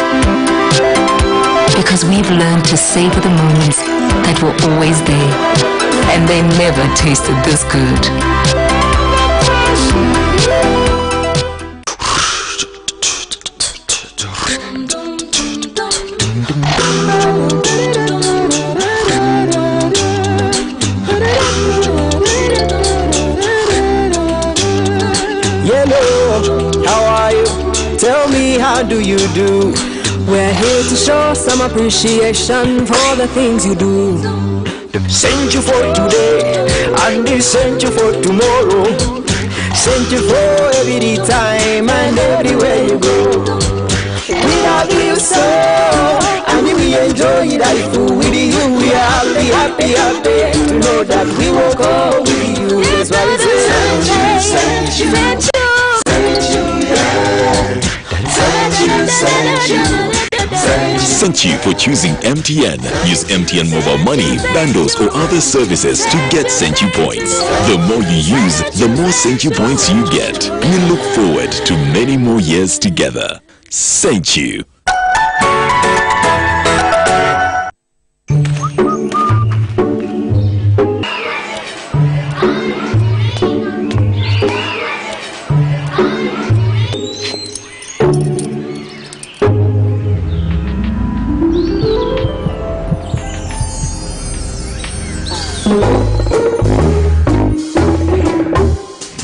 because we've learned to savor the moments that were always there, and they never tasted this good. How are you? Tell me, how do you do? We're here to show some appreciation for the things you do. Sent you for today, and they sent you for tomorrow. Sent you for every time and everywhere you go. We love you so, and we enjoy life with you. We are happy, happy, happy to know that we will go with you. That's why we say thank you, thank you. Thank you for choosing MTN. Use MTN mobile money, bundles or other services to get Thank You points. The more you use, the more Thank You points you get. We look forward to many more years together. Thank you.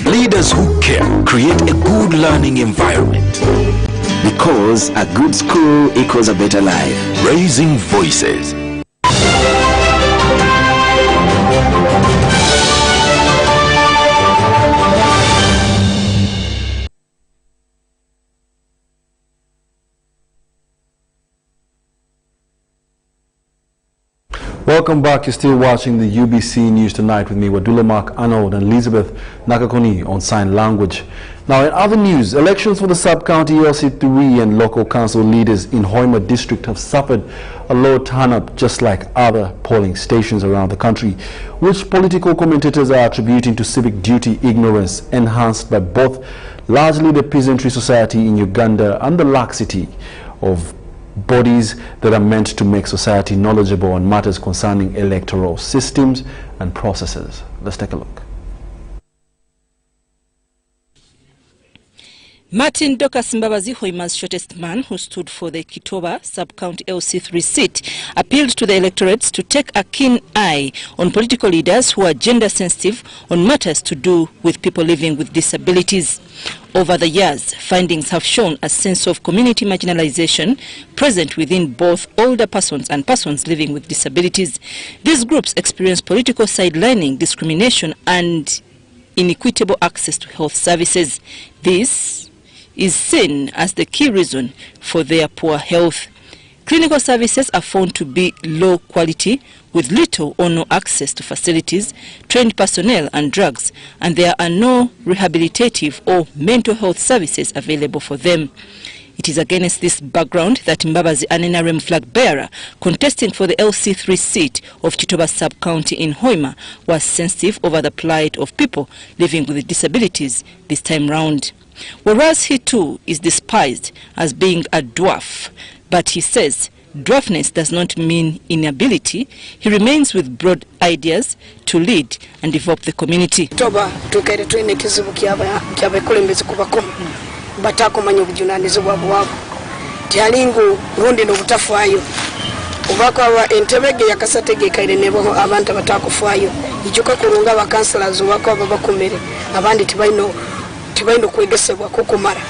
Leaders who care create a good learning environment, because a good school equals a better life. Raising voices. Welcome back. You're still watching the UBC News Tonight with me, Wadulo, Arnold, and Elizabeth Nakakoni on sign language. Now, in other news, elections for the sub-county LC3 and local council leaders in Hoima district have suffered a low turnout, just like other polling stations around the country, which political commentators are attributing to civic duty ignorance enhanced by both largely the peasantry society in Uganda and the laxity of bodies that are meant to make society knowledgeable on matters concerning electoral systems and processes. Let's take a look. Martin Dokas Mbabazi, Hoima's shortest man, who stood for the Kitoba sub-county LC3 seat, appealed to the electorates to take a keen eye on political leaders who are gender sensitive on matters to do with people living with disabilities. Over the years, findings have shown a sense of community marginalization present within both older persons and persons living with disabilities. These groups experience political sidelining, discrimination, and inequitable access to health services. This is seen as the key reason for their poor health. Clinical services are found to be low quality, with little or no access to facilities, trained personnel and drugs, and there are no rehabilitative or mental health services available for them. It is against this background that Mbabazi, an NRM flag bearer contesting for the LC3 seat of Kitoba sub-county in Hoima, was sensitive over the plight of people living with disabilities this time round. Whereas he too is despised as being a dwarf, but he says dwarfness does not mean inability. He remains with broad ideas to lead and develop the community. Toba tukere twine kizibu kyabekulembeze kubako batako manyo bujunanizo bwabo tyalingu rundi no butafayo ubako aba entebege yakasatege kaire nebo abantu batakufayo ijuka kurunga ba councilors ubako babakumere abandi tibaino tibaino kwegesebwa kukumara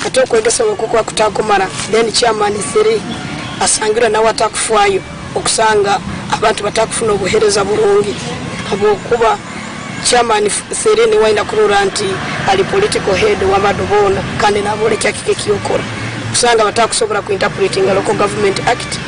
ate okwegesebwa kutakumara then chairman 3 asangira nawe atakufaayo okusanga abantu batakufuna obuhereza bulungi habwokuba chairman 3 ni waina kurura nti ali political head wa madobona kandi nabole kyakike kiyokora kusanga batakusobora kuinterpreting a local government act.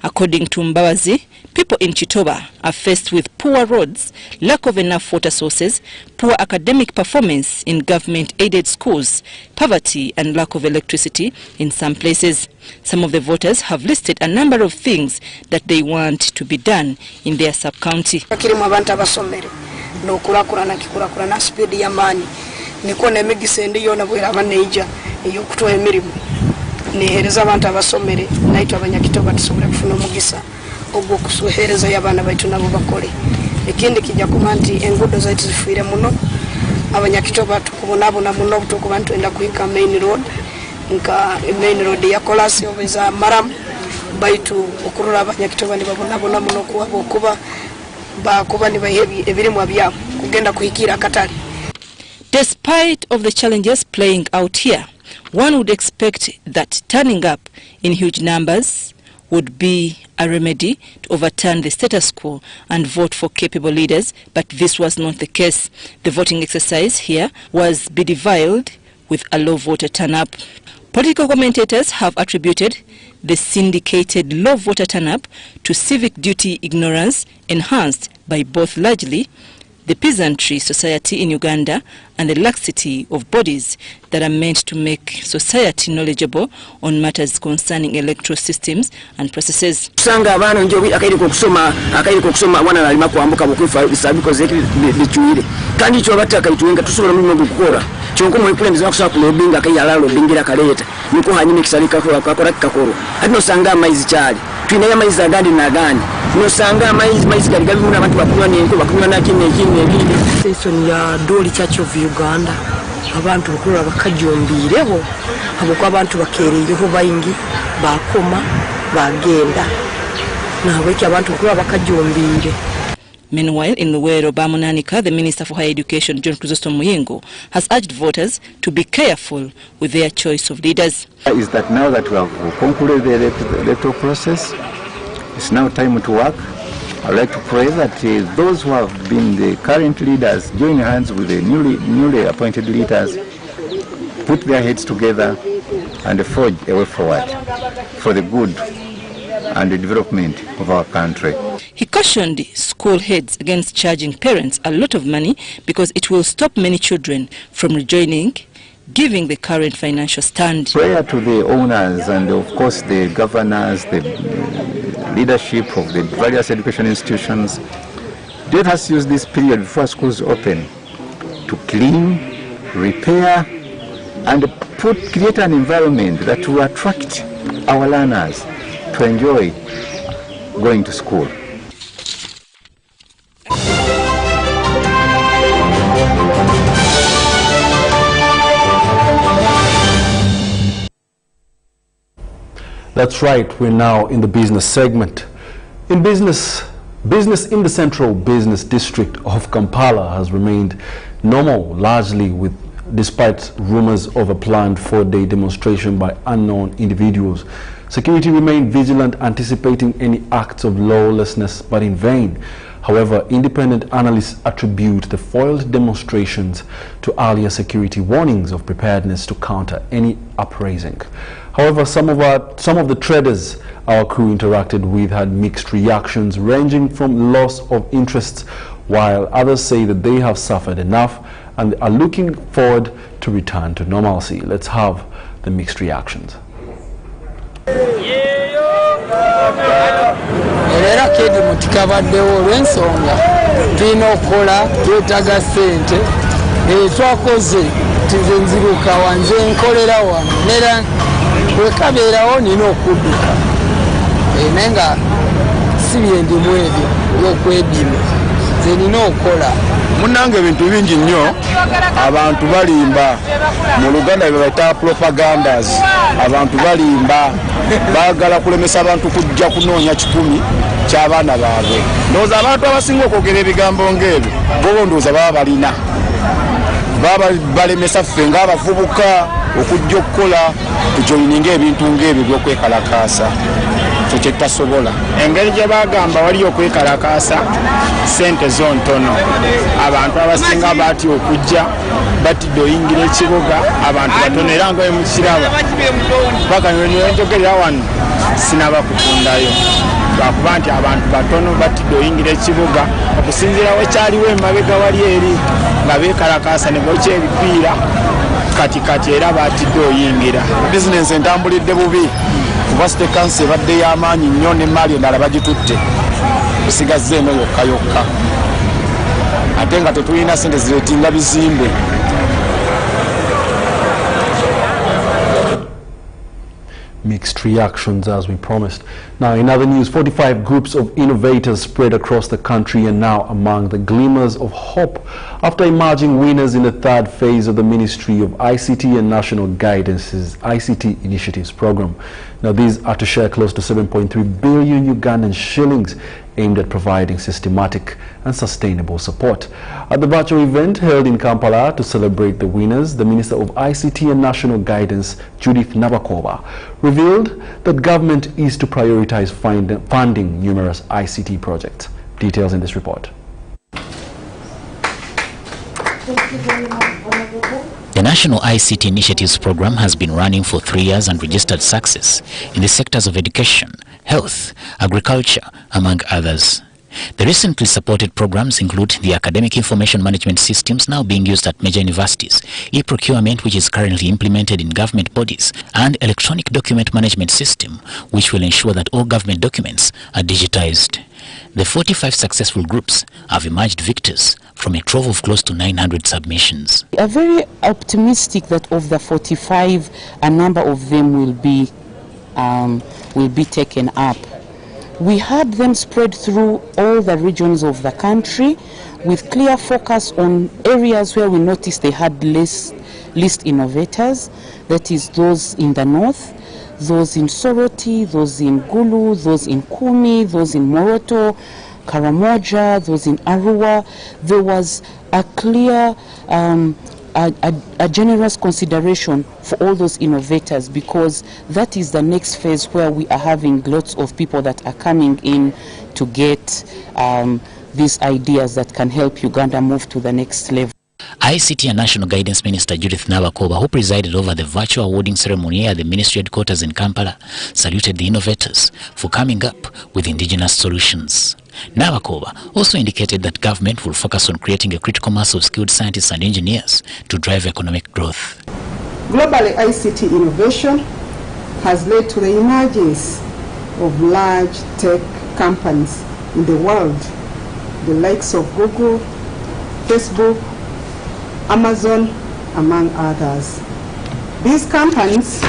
According to Mbabazi, people in Chitoba are faced with poor roads, lack of enough water sources, poor academic performance in government-aided schools, poverty and lack of electricity in some places. Some of the voters have listed a number of things that they want to be done in their sub-county. No kurakurana kikurakurana speed ya mani niko nemigise ndiyo nabwera abaneija iyo kutoa emirimu nihereza abantu abasomere naitwa abanyakitoba tusobora kufuna omugisa ogwo kusuhereza y'abana baitu nabo bakole ekindi kijja kumanti engudo zaitu zifuire muno abanyakitoba tukubonabona muno butukuba ntwenda kuika main road ya kolasi obeza maram baitu okurura abanyakitoba ni babonabona muno kuba Despite of the challenges playing out here, one would expect that turning up in huge numbers would be a remedy to overturn the status quo and vote for capable leaders, but this was not the case. The voting exercise here was bedeviled with a low voter turn-up. Political commentators have attributed the syndicated low voter turn-up to civic duty ignorance enhanced by both largely the peasantry society in Uganda and the laxity of bodies that are meant to make society knowledgeable on matters concerning electoral systems and processes. Sanga abana njo akairi kusoma wana alima kuambuka bukufa bisabiko zeki bichuire kandi cyo bataka ituwenga tusobola mu gukora cyonko mu kulembeza kusaba kulobinga akayala lobingira kaleta niko hanyime kisalika ko akakora kakoro hano sanga amaizi cyali twine amaizi agandi na agandi no sanga amaizi gari gabi muri abantu bakunywa nenko bakunywa nakine bili station ya Doli Church of Uganda abantu bakurura bakajombireho abo kwa abantu bakereyeho bayingi bakoma bagenda nawe ki abantu bakurura bakajombire. Meanwhile, in Luwero Bamunanika, the Minister for Higher Education, John Chrysostom Muyingo, has urged voters to be careful with their choice of leaders. Is that now that we have concluded the electoral process, it's now time to work. I'd like to pray that those who have been the current leaders join hands with the newly appointed leaders, put their heads together and forge a way forward for the good and the development of our country. He cautioned school heads against charging parents a lot of money because it will stop many children from rejoining, giving the current financial stand. Prayer to the owners and of course the governors, the leadership of the various education institutions. Let us use this period before schools open to clean, repair, and create an environment that will attract our learners to enjoy going to school. That's right, we're now in the business segment. In business in the central business district of Kampala has remained normal, largely despite rumors of a planned 4-day demonstration by unknown individuals. Security remained vigilant, anticipating any acts of lawlessness, but in vain. However, independent analysts attribute the foiled demonstrations to earlier security warnings of preparedness to counter any uprising. However, some of the traders our crew interacted with had mixed reactions, ranging from loss of interest, while others say that they have suffered enough and are looking forward to return to normalcy. Let's have the mixed reactions. Era kedi mutikabaddewo olw'ensonga tulina okukola twetaaga ssente twakoze tize nziruka wanze nkolera wano nera bwekabeerawo nina okudduka naye nga si byendimu ebyo byokwedima nze nina okukola munnange ebintu bingi nnyo abantu balimba mu Luganda bye bayita propagandas abantu balimba baagala kulemesa abantu kujja kunoonya 10 ky'abaana baabwe ndowooza abantu abasinga okwogera ebigambo ng'ebyo bo ndowooza baba balina baba balemesa ffe ng'abavubuka okujja okukola tujoyininga ebintu ng'ebyo by'okwekalakaasa kyo kye tutasobola. Engeri gye bagamba wali okwekalakaasa ssente zo ntono. Abantu abasinga baati okujja batidde oyingira ekibuga abantu batono era nga mukiraba paka njogerera wano sinaba kukundayo lwakuba nti abantu batono batidde oyingira ekibuga okusinziira wekyaliwo emabega wali eri nga beekalakaasa ne bookya ebipiira kati era batidde oyingira. Bizinensi entambulidde bubi kuba site kansi ebadde y'amaanyi nnyo n'emmaali endala bagitutte kusigazza eno yokka ate nga tetulina ssente zireetinga bizimbe. Mixed reactions as we promised. Now in other news, 45 groups of innovators spread across the country and now among the glimmers of hope after emerging winners in the third phase of the Ministry of ICT and National Guidance's ICT Initiatives program. Now these are to share close to 7.3 billion Ugandan shillings aimed at providing systematic and sustainable support. At the virtual event held in Kampala to celebrate the winners, the Minister of ICT and National Guidance, Judith Nabakova, revealed that government is to prioritize funding numerous ICT projects. Details in this report. The National ICT Initiatives program has been running for 3 years and registered success in the sectors of education, health, agriculture, among others. The recently supported programs include the academic information management systems now being used at major universities, e-procurement which is currently implemented in government bodies, and electronic document management system which will ensure that all government documents are digitized. The 45 successful groups have emerged victors from a trove of close to 900 submissions. We are very optimistic that of the 45, a number of them will be taken up. We had them spread through all the regions of the country with clear focus on areas where we noticed they had least innovators, that is those in the north, those in Soroti, those in Gulu, those in Kumi, those in Moroto, Karamoja, those in Arua. There was a clear a generous consideration for all those innovators, because that is the next phase where we are having lots of people that are coming in to get these ideas that can help Uganda move to the next level. ICT and National Guidance Minister Judith Nabakova, who presided over the virtual awarding ceremony at the ministry headquarters in Kampala, saluted the innovators for coming up with indigenous solutions. Nabakova also indicated that government will focus on creating a critical mass of skilled scientists and engineers to drive economic growth. Globally, ICT innovation has led to the emergence of large tech companies in the world, the likes of Google, Facebook, Amazon, among others. These companies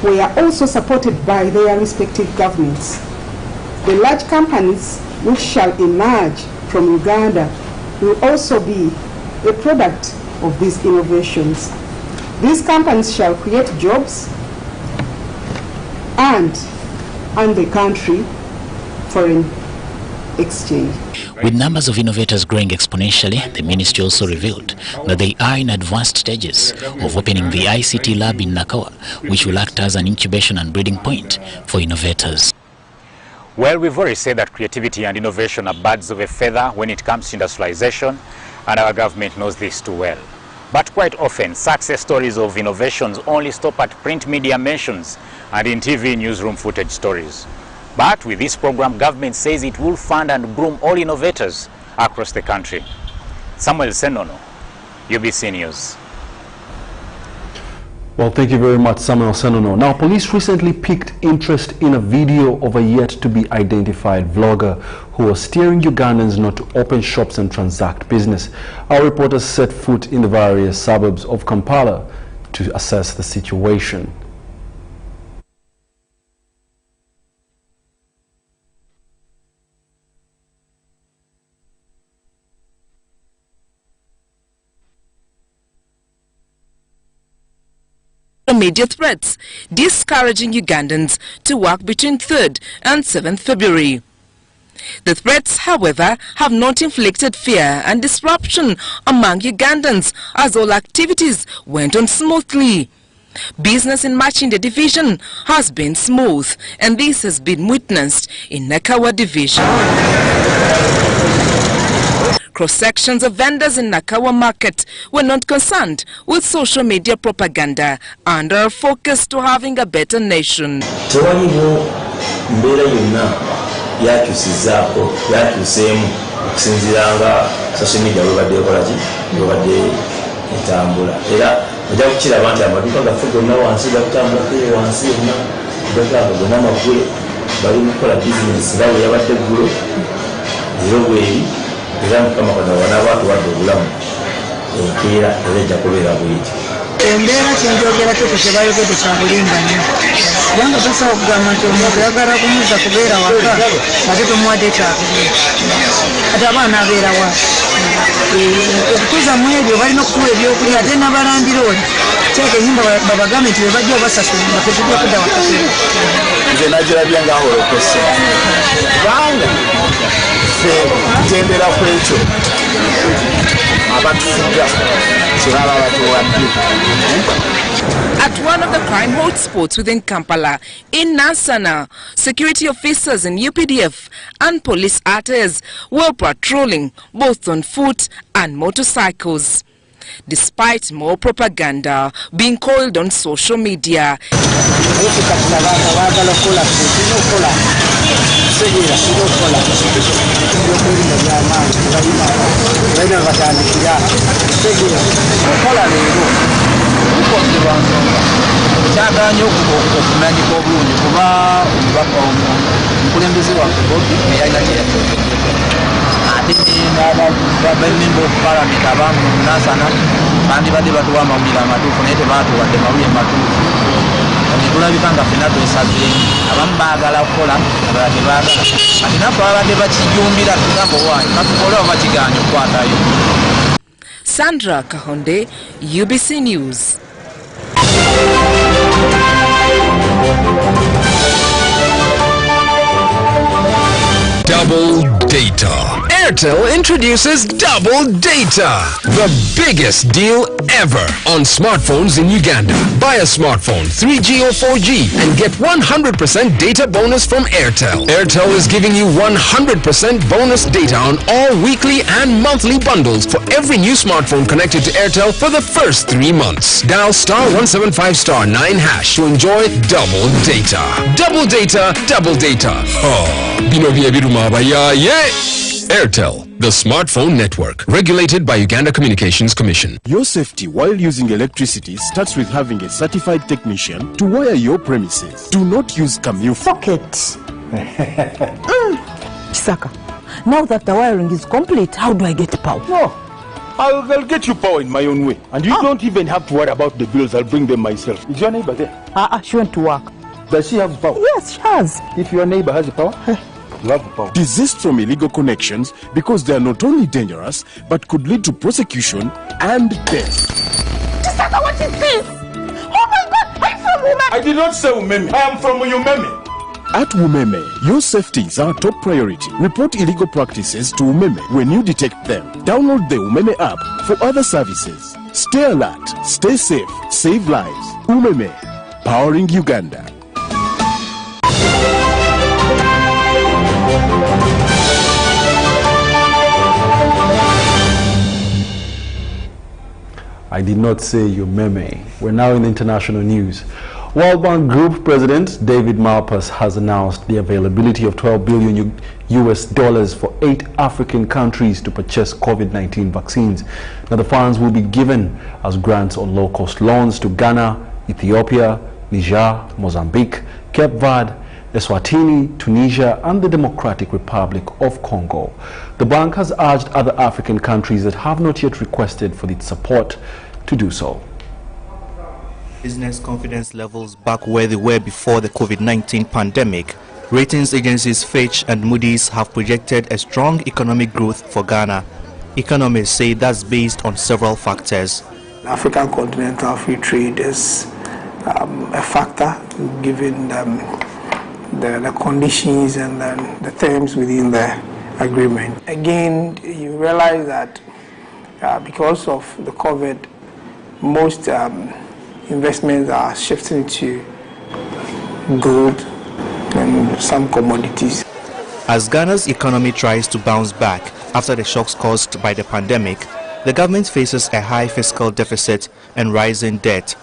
were also supported by their respective governments. The large companies which shall emerge from Uganda will also be a product of these innovations. These companies shall create jobs and the country foreign exchange. With numbers of innovators growing exponentially, the ministry also revealed that they are in advanced stages of opening the ICT lab in Nakawa, which will act as an incubation and breeding point for innovators. Well, we've already said that creativity and innovation are birds of a feather when it comes to industrialization, and our government knows this too well. But quite often, success stories of innovations only stop at print media mentions and in TV newsroom footage stories. But with this program, government says it will fund and groom all innovators across the country. Samuel Senono, UBC News. Well, thank you very much, Samuel Senono. Now, police recently piqued interest in a video of a yet-to-be-identified vlogger who was steering Ugandans not to open shops and transact business. Our reporters set foot in the various suburbs of Kampala to assess the situation. Immediate threats, discouraging Ugandans to work between 3rd and 7th February. The threats, however, have not inflicted fear and disruption among Ugandans as all activities went on smoothly. Business in Machinda division has been smooth, and this has been witnessed in Nakawa division. Cross-sections of vendors in Nakawa market were not concerned with social media propaganda and are focused to having a better nation. ojja kukiraba nti amaduuka gaffe gonna wansi gakutambulako wansi yonna gagamba gonna amagule bali mukola bizinesi nga bwe yabadde eggulo era bweri era mukama katonda wanaaba atuwadde obulamu enkeera era ejja kubeera bwetyo. Embeera kyenjogerako tebayogedde kya bulinganyo kubanga tosobola okugamba nti omuntu ayagala kumuzza kubeera waka ate tomuwadde kyakulya ate abaana abeera wa okutuuza mu ebyo balina okutuwa ebyokulya ate nabalandira oli teeka enyumba babagambe nti bebajja obasasula nga tetujja kudda wakasera. Nze nagirabye nga holokose kubanga ffe tutendera ku ekyo abatufuga kyebaba batuwadde. At one of the crime hotspots within Kampala, in Nansana, security officers in UPDF and police arters were patrolling both on foot and motorcycles. Despite more propaganda being coiled on social media, kyaganya okumanyika obulungi kuba omubaka omukulembeze waffe bobi eyalina kyeyakyogedeko ate babememba okupalamenti abamu Nansana bandibadde batuwa amawulire amatuufu naye tebatuwadde mawulire matuufu netulabika nga ffena twesazeemu abamu baagala kukola abalala tebaagala ate naffe babadde bakijumbira tugamba owaayo katukole oba bakiganya okukwatayo. Sandra Kahonde, UBC News. Double data. Airtel introduces double data, the biggest deal ever on smartphones in Uganda. Buy a smartphone, 3G or 4G, and get 100% data bonus from Airtel. Airtel is giving you 100% bonus data on all weekly and monthly bundles for every new smartphone connected to Airtel for the first 3 months. Dial *175*9# to enjoy double data. Double data, double data. Oh, bino bye biruma bayaye. Airtel, the smartphone network, regulated by Uganda Communications Commission. Your safety while using electricity starts with having a certified technician to wire your premises. Do not use Camille. Fuck it. Chisaka, now that the wiring is complete, how do I get power? No, I'll get you power in my own way. And you don't even have to worry about the bills. I'll bring them myself. Is your neighbor there? She went to work. Does she have power? Yes, she has. If your neighbor has the power, you have the power. Desist from illegal connections because they are not only dangerous, but could lead to prosecution and death. Chisaka, what is this? Oh my God, I'm from Umeme. I did not say Umeme. I am from Umeme. At Umeme, your safety is our top priority. Report illegal practices to Umeme when you detect them. Download the Umeme app for other services. Stay alert, stay safe, save lives. Umeme, powering Uganda. I did not say your meme. We're now in international news. World Bank Group President David Malpass has announced the availability of $12 billion US for 8 African countries to purchase COVID-19 vaccines. Now the funds will be given as grants on low-cost loans to Ghana, Ethiopia, Niger, Mozambique, Cape Verde, Eswatini, Tunisia and the Democratic Republic of Congo. The bank has urged other African countries that have not yet requested for its support to do so. Business confidence levels back where they were before the COVID-19 pandemic. Ratings agencies Fitch and Moody's have projected a strong economic growth for Ghana. Economists say that's based on several factors. African continental free trade is a factor given the conditions and the terms within the agreement. Again, you realize that because of the COVID, most investments are shifting to gold and some commodities. As Ghana's economy tries to bounce back after the shocks caused by the pandemic, the government faces a high fiscal deficit and rising debt.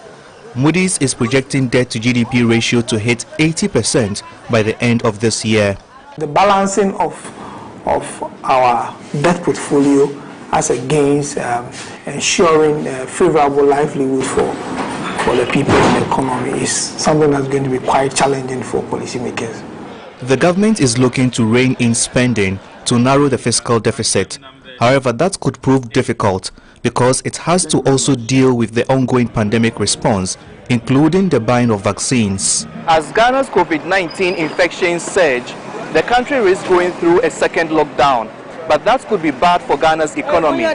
Moody's is projecting debt to GDP ratio to hit 80% by the end of this year. The balancing of our debt portfolio as against ensuring favorable livelihood for the people in the economy is something that's going to be quite challenging for policymakers. The government is looking to rein in spending to narrow the fiscal deficit. However, that could prove difficult because it has to also deal with the ongoing pandemic response, including the buying of vaccines. As Ghana's COVID-19 infections surge, the country risks going through a second lockdown. But that could be bad for Ghana's economy,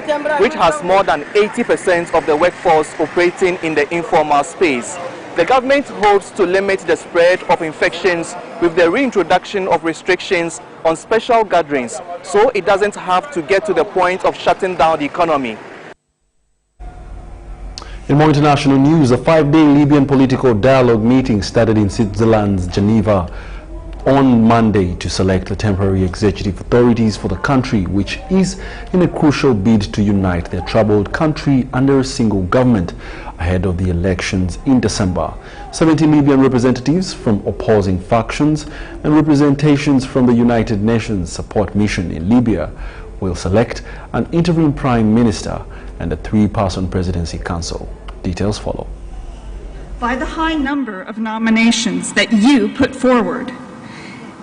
which has more than 80% of the workforce operating in the informal space. The government hopes to limit the spread of infections with the reintroduction of restrictions on special gatherings, so it doesn't have to get to the point of shutting down the economy. In more international news, a 5-day Libyan political dialogue meeting started in Switzerland's Geneva on Monday to select the temporary executive authorities for the country, which is in a crucial bid to unite their troubled country under a single government ahead of the elections in December. 70 Libyan representatives from opposing factions and representations from the United Nations Support Mission in Libya will select an interim prime minister and a 3-person presidency council. Details follow. By the high number of nominations that you put forward,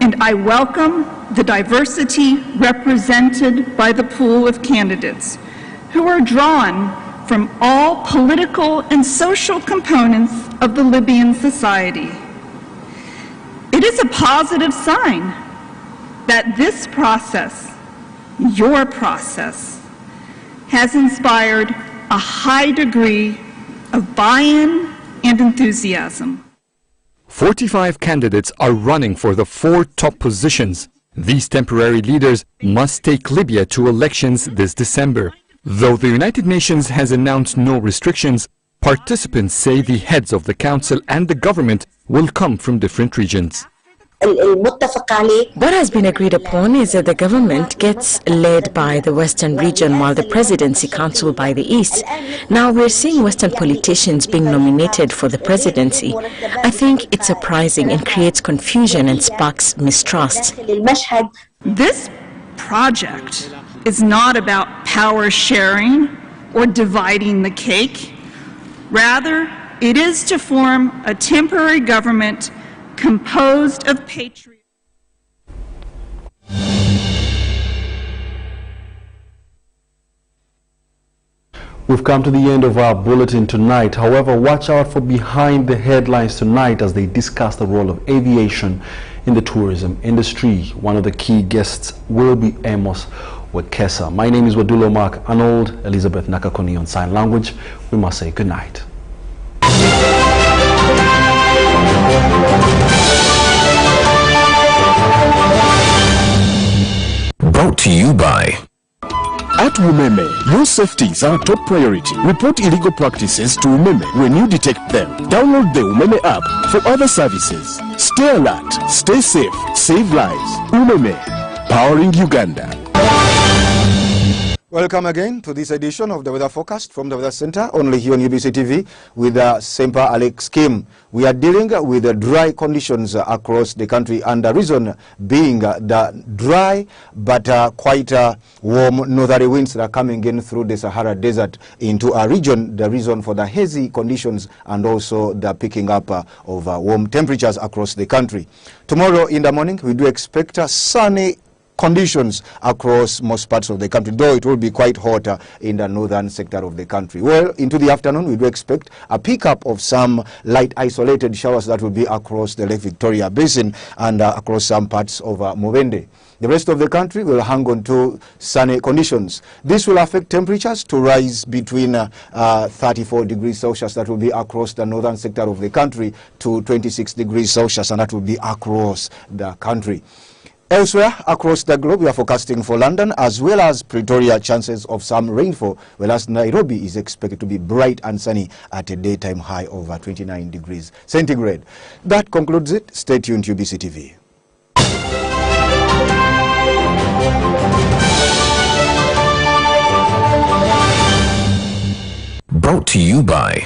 and I welcome the diversity represented by the pool of candidates who are drawn from all political and social components of the Libyan society. It is a positive sign that this process, your process, has inspired a high degree of buy-in and enthusiasm. 45 candidates are running for the 4 top positions. These temporary leaders must take Libya to elections this December. Though the United Nations has announced no restrictions, participants say the heads of the council and the government will come from different regions. What has been agreed upon is that the government gets led by the Western region while the Presidency Council by the East. Now we're seeing Western politicians being nominated for the presidency. I think it's surprising and creates confusion and sparks mistrust. This project is not about power sharing or dividing the cake. Rather, it is to form a temporary government composed of patriots. We've come to the end of our bulletin tonight. However, watch out for behind the headlines tonight as they discuss the role of aviation in the tourism industry. One of the key guests will be Amos Wekesa. My name is Wadulo Mark. Arnold, Elizabeth Nakakoni on sign language. We must say good night. Brought to you by At Umeme, your safety is our top priority. Report illegal practices to Umeme when you detect them. Download the Umeme app for other services. Stay alert, stay safe, save lives. Umeme, powering Uganda. Welcome again to this edition of the Weather Forecast from the Weather Center, only here on UBC TV with Semper Alex Kim. We are dealing with the dry conditions across the country, and the reason being the dry but quite warm northerly winds that are coming in through the Sahara Desert into our region. The reason for the hazy conditions and also the picking up of warm temperatures across the country. Tomorrow in the morning, we do expect sunny conditions across most parts of the country, though it will be quite hotter in the northern sector of the country. Well, into the afternoon, we do expect a pickup of some light isolated showers that will be across the Lake Victoria Basin and across some parts of Mubende. The rest of the country will hang on to sunny conditions. This will affect temperatures to rise between 34 degrees Celsius, that will be across the northern sector of the country, to 26 degrees Celsius, and that will be across the country. Elsewhere across the globe, we are forecasting for London as well as Pretoria chances of some rainfall, whereas Nairobi is expected to be bright and sunny at a daytime high of 29 degrees centigrade. That concludes it. Stay tuned to UBC TV. Brought to you by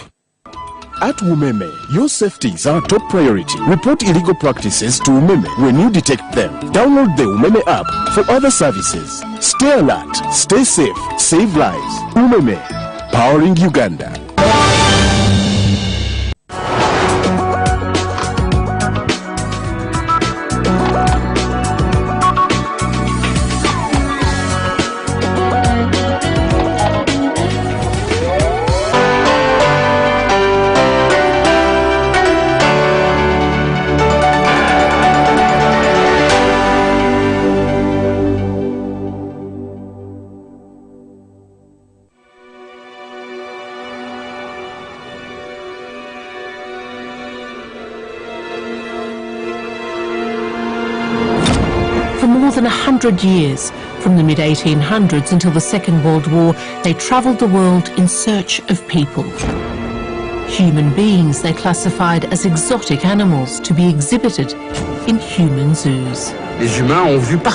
At Umeme, your safety is our top priority. Report illegal practices to Umeme when you detect them. Download the Umeme app for other services. Stay alert, stay safe, save lives. Umeme, powering Uganda. For more than 100 years, from the mid-1800s until the Second World War, they travelled the world in search of people. Human beings they classified as exotic animals to be exhibited in human zoos.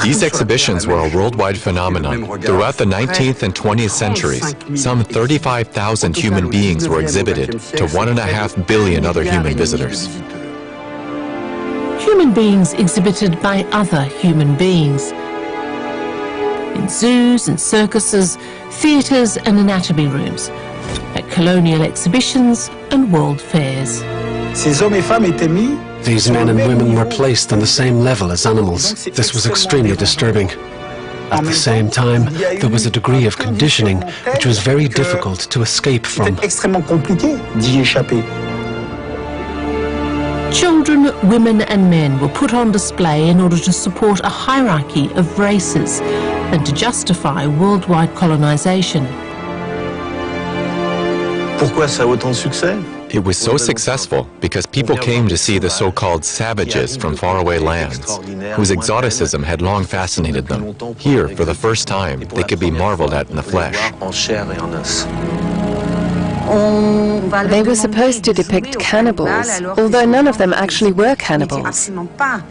These exhibitions were a worldwide phenomenon. Throughout the 19th and 20th centuries, some 35,000 human beings were exhibited to 1.5 billion other human visitors. Human beings exhibited by other human beings in zoos and circuses, theatres and anatomy rooms, at colonial exhibitions and world fairs. These men and women were placed on the same level as animals. This was extremely disturbing. At the same time, there was a degree of conditioning which was very difficult to escape from. Children, women and men were put on display in order to support a hierarchy of races and to justify worldwide colonization. It was so successful because people came to see the so-called savages from faraway lands, whose exoticism had long fascinated them. Here, for the first time, they could be marveled at in the flesh. They were supposed to depict cannibals, although none of them actually were cannibals.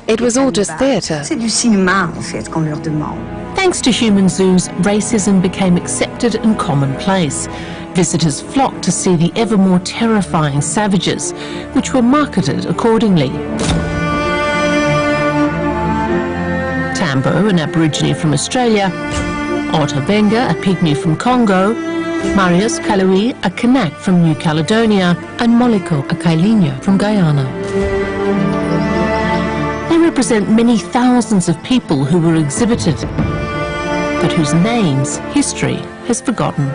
It was all just theatre. Thanks to human zoos, racism became accepted and commonplace. Visitors flocked to see the ever more terrifying savages, which were marketed accordingly. Tambo, an Aborigine from Australia, Otter Benga, a pygmy from Congo, Marius Kalui, a Kanak from New Caledonia, and Moliko, a Kailina from Guyana. They represent many thousands of people who were exhibited, but whose names history has forgotten.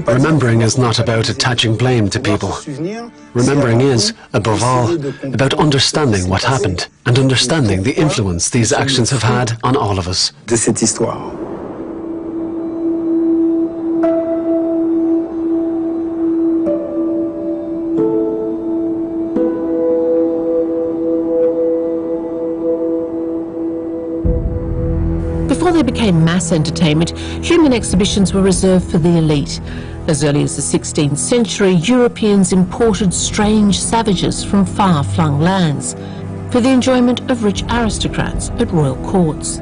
Remembering is not about attaching blame to people. Remembering is, above all, about understanding what happened and understanding the influence these actions have had on all of us. Before they became mass entertainment, human exhibitions were reserved for the elite. As early as the 16th century, Europeans imported strange savages from far-flung lands for the enjoyment of rich aristocrats at royal courts.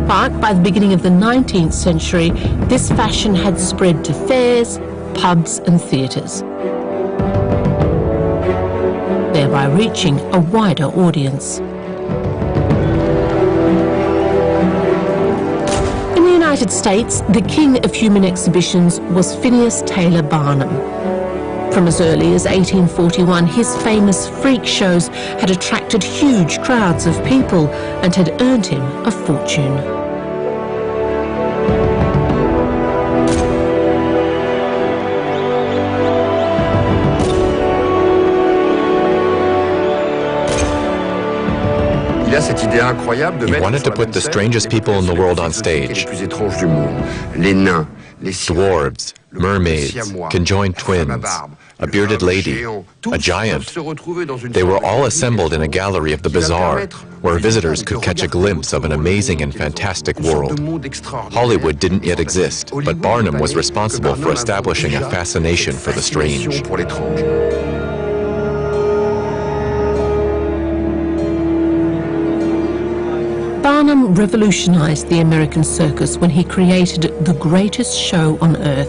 But by the beginning of the 19th century, this fashion had spread to fairs, pubs and theatres, thereby reaching a wider audience. United States, the king of human exhibitions was Phineas Taylor Barnum. From as early as 1841, his famous freak shows had attracted huge crowds of people and had earned him a fortune. He wanted to put the strangest people in the world on stage. Dwarves, mermaids, conjoined twins, a bearded lady, a giant. They were all assembled in a gallery of the bazaar, where visitors could catch a glimpse of an amazing and fantastic world. Hollywood didn't yet exist, but Barnum was responsible for establishing a fascination for the strange. Barnum revolutionized the American circus when he created the greatest show on earth,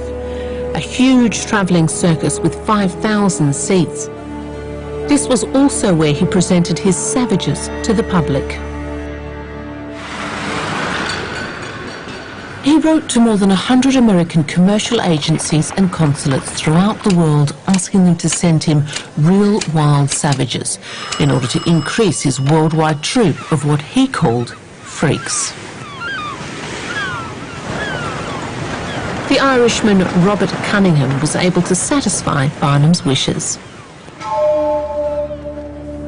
a huge traveling circus with 5,000 seats. This was also where he presented his savages to the public. He wrote to more than 100 American commercial agencies and consulates throughout the world, asking them to send him real wild savages in order to increase his worldwide troupe of what he called freaks. The Irishman Robert Cunningham was able to satisfy Barnum's wishes.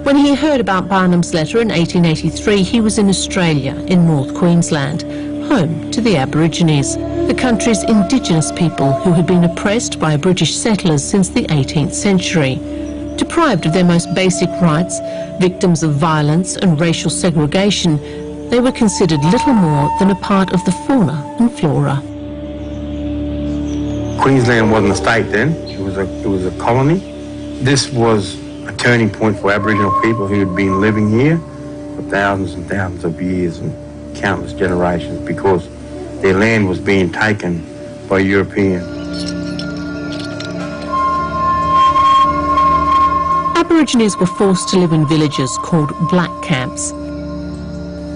When he heard about Barnum's letter in 1883, he was in Australia, in North Queensland, home to the Aborigines, the country's indigenous people who had been oppressed by British settlers since the 18th century. Deprived of their most basic rights, victims of violence and racial segregation, they were considered little more than a part of the fauna and flora. Queensland wasn't a state then, it was a colony. This was a turning point for Aboriginal people who had been living here for thousands and thousands of years and countless generations because their land was being taken by Europeans. Aborigines were forced to live in villages called black camps.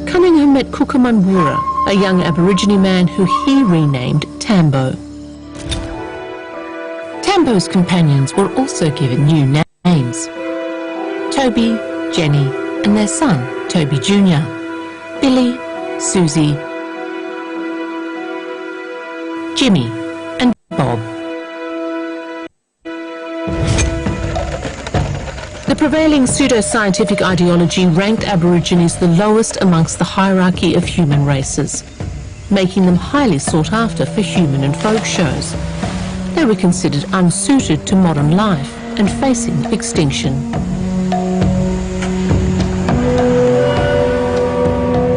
Cunningham met Kukamanwura, a young Aborigine man who he renamed Tambo. Tambo's companions were also given new names: Toby, Jenny, and their son, Toby Jr., Billy, Susie, Jimmy, and Bob. The prevailing pseudo-scientific ideology ranked Aborigines the lowest amongst the hierarchy of human races, making them highly sought after for human and folk shows. They were considered unsuited to modern life and facing extinction.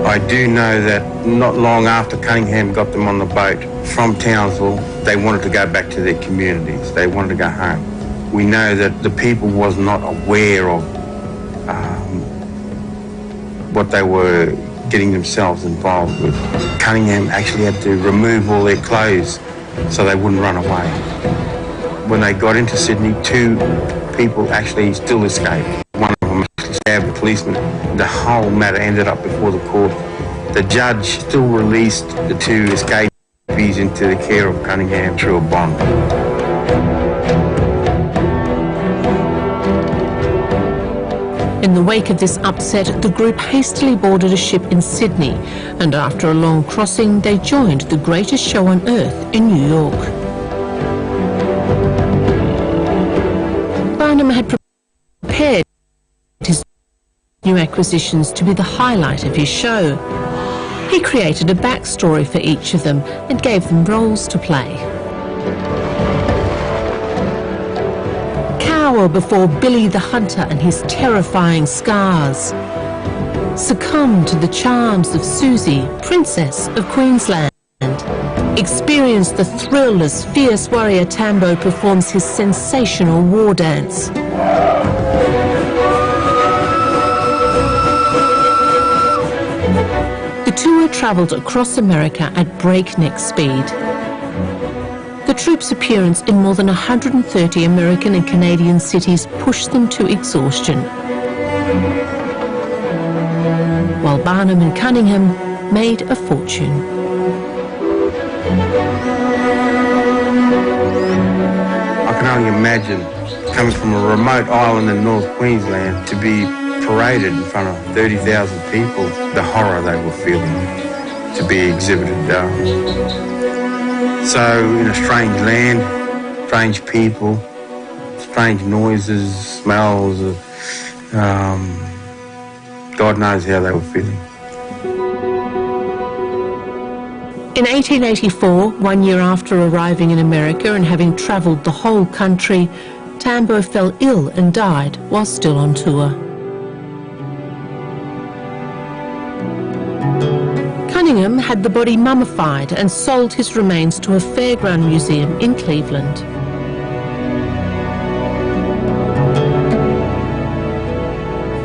I do know that not long after Cunningham got them on the boat from Townsville, they wanted to go back to their communities. They wanted to go home. We know that the people was not aware of what they were getting themselves involved with. Cunningham actually had to remove all their clothes so they wouldn't run away. When they got into Sydney, 2 people actually still escaped. One of them actually stabbed a policeman. The whole matter ended up before the court. The judge still released the 2 escapees into the care of Cunningham through a bond. In the wake of this upset, the group hastily boarded a ship in Sydney, and after a long crossing, they joined the greatest show on earth in New York. Barnum had prepared his new acquisitions to be the highlight of his show. He created a backstory for each of them and gave them roles to play. Cower before Billy the Hunter and his terrifying scars. Succumb to the charms of Susie, Princess of Queensland. Experience the thrill as fierce warrior Tambo performs his sensational war dance. The tour travelled across America at breakneck speed. The troupe's appearance in more than 130 American and Canadian cities pushed them to exhaustion, while Barnum and Cunningham made a fortune. imagine coming from a remote island in North Queensland to be paraded in front of 30,000 people, the horror they were feeling to be exhibited. So in a strange land, strange people, strange noises, smells, God knows how they were feeling. In 1884, 1 year after arriving in America and having travelled the whole country, Tambo fell ill and died while still on tour. Cunningham had the body mummified and sold his remains to a fairground museum in Cleveland.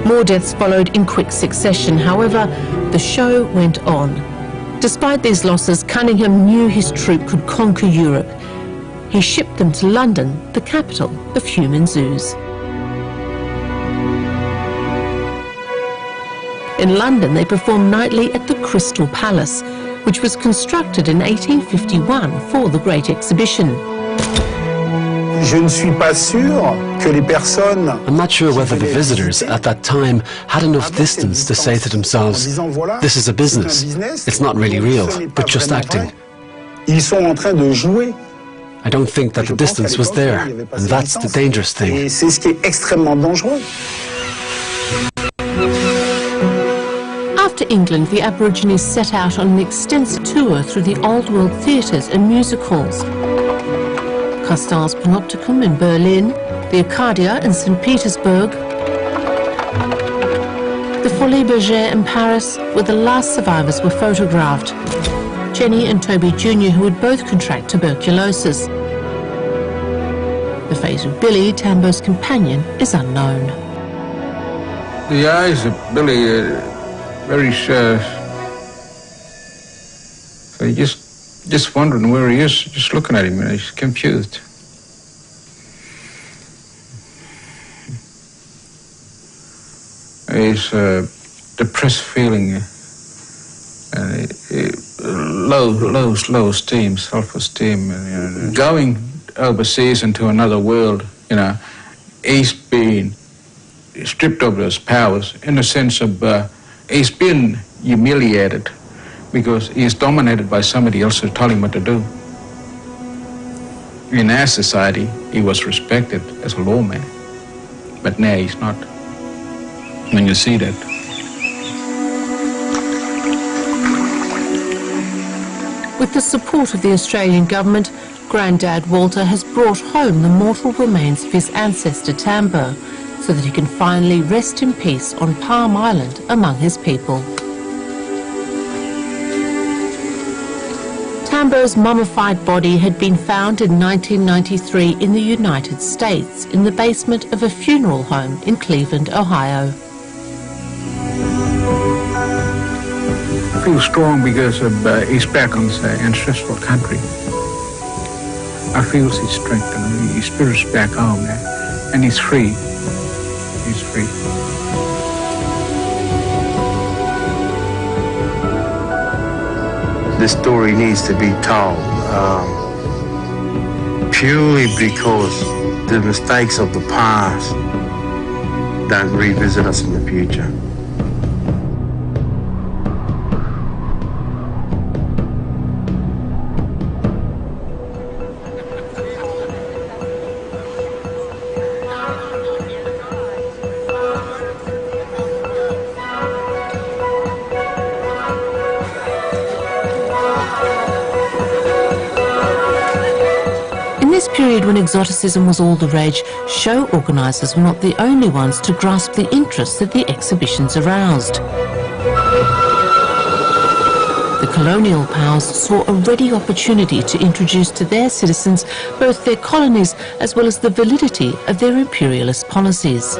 More deaths followed in quick succession. However, the show went on. Despite these losses, Cunningham knew his troupe could conquer Europe. He shipped them to London, the capital of human zoos. In London, they performed nightly at the Crystal Palace, which was constructed in 1851 for the Great Exhibition. I'm not sure whether the visitors at that time had enough distance to say to themselves, this is a business, it's not really real, but just acting. I don't think that the distance was there, and that's the dangerous thing. After England, the Aborigines set out on an extensive tour through the old world theatres and music halls. Costar's Panopticum in Berlin, the Arcadia in St. Petersburg, the Folies Bergère in Paris, where the last survivors were photographed. Jenny and Toby Jr., who would both contract tuberculosis. The fate of Billy, Tambo's companion, is unknown. The eyes of Billy are very so you just wondering where he is, just looking at him, and he's confused. He's depressed feeling, low esteem, self-esteem, and going overseas into another world. He's been stripped of his powers in the sense of he's been humiliated because he's dominated by somebody else who told him what to do. In our society, he was respected as a lawman, but now he's not. When you see that. With the support of the Australian government, Grandad Walter has brought home the mortal remains of his ancestor Tambo, so that he can finally rest in peace on Palm Island among his people. Tambo's mummified body had been found in 1993 in the United States in the basement of a funeral home in Cleveland, Ohio. I feel strong because of he's back on his ancestral country. I feel his strength and his spirit's back home now, and he's free. He's free. The story needs to be told purely because the mistakes of the past don't revisit us in the future. Period when exoticism was all the rage, show organisers were not the only ones to grasp the interest that the exhibitions aroused. The colonial powers saw a ready opportunity to introduce to their citizens both their colonies as well as the validity of their imperialist policies.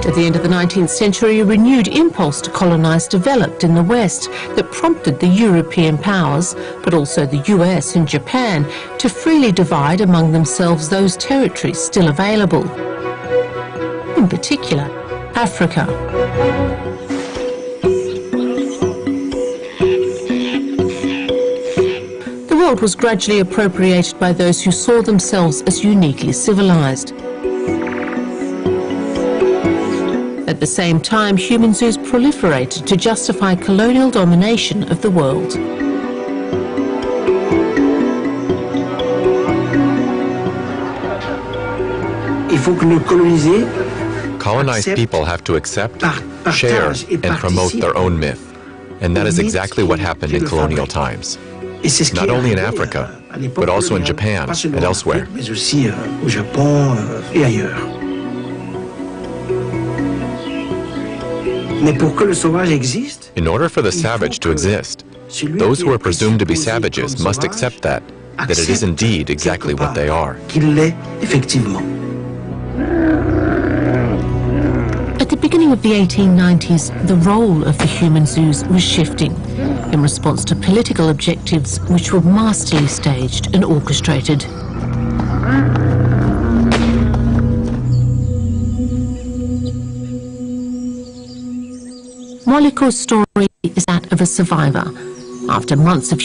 At the end of the 19th century, a renewed impulse to colonise developed in the West that prompted the European powers, but also the US and Japan, to freely divide among themselves those territories still available. In particular, Africa. cult was gradually appropriated by those who saw themselves as uniquely civilized. At the same time, human zoos proliferated to justify colonial domination of the world. Colonized people have to accept, share, and promote their own myth. And that is exactly what happened in colonial times. Not only in Africa, but also in Japan and elsewhere. In order for the savage to exist, those who are presumed to be savages must accept that it is indeed exactly what they are. At the beginning of the 1890s, the role of the human zoos was shifting in response to political objectives which were masterly staged and orchestrated. Moliko's story is that of a survivor. After months of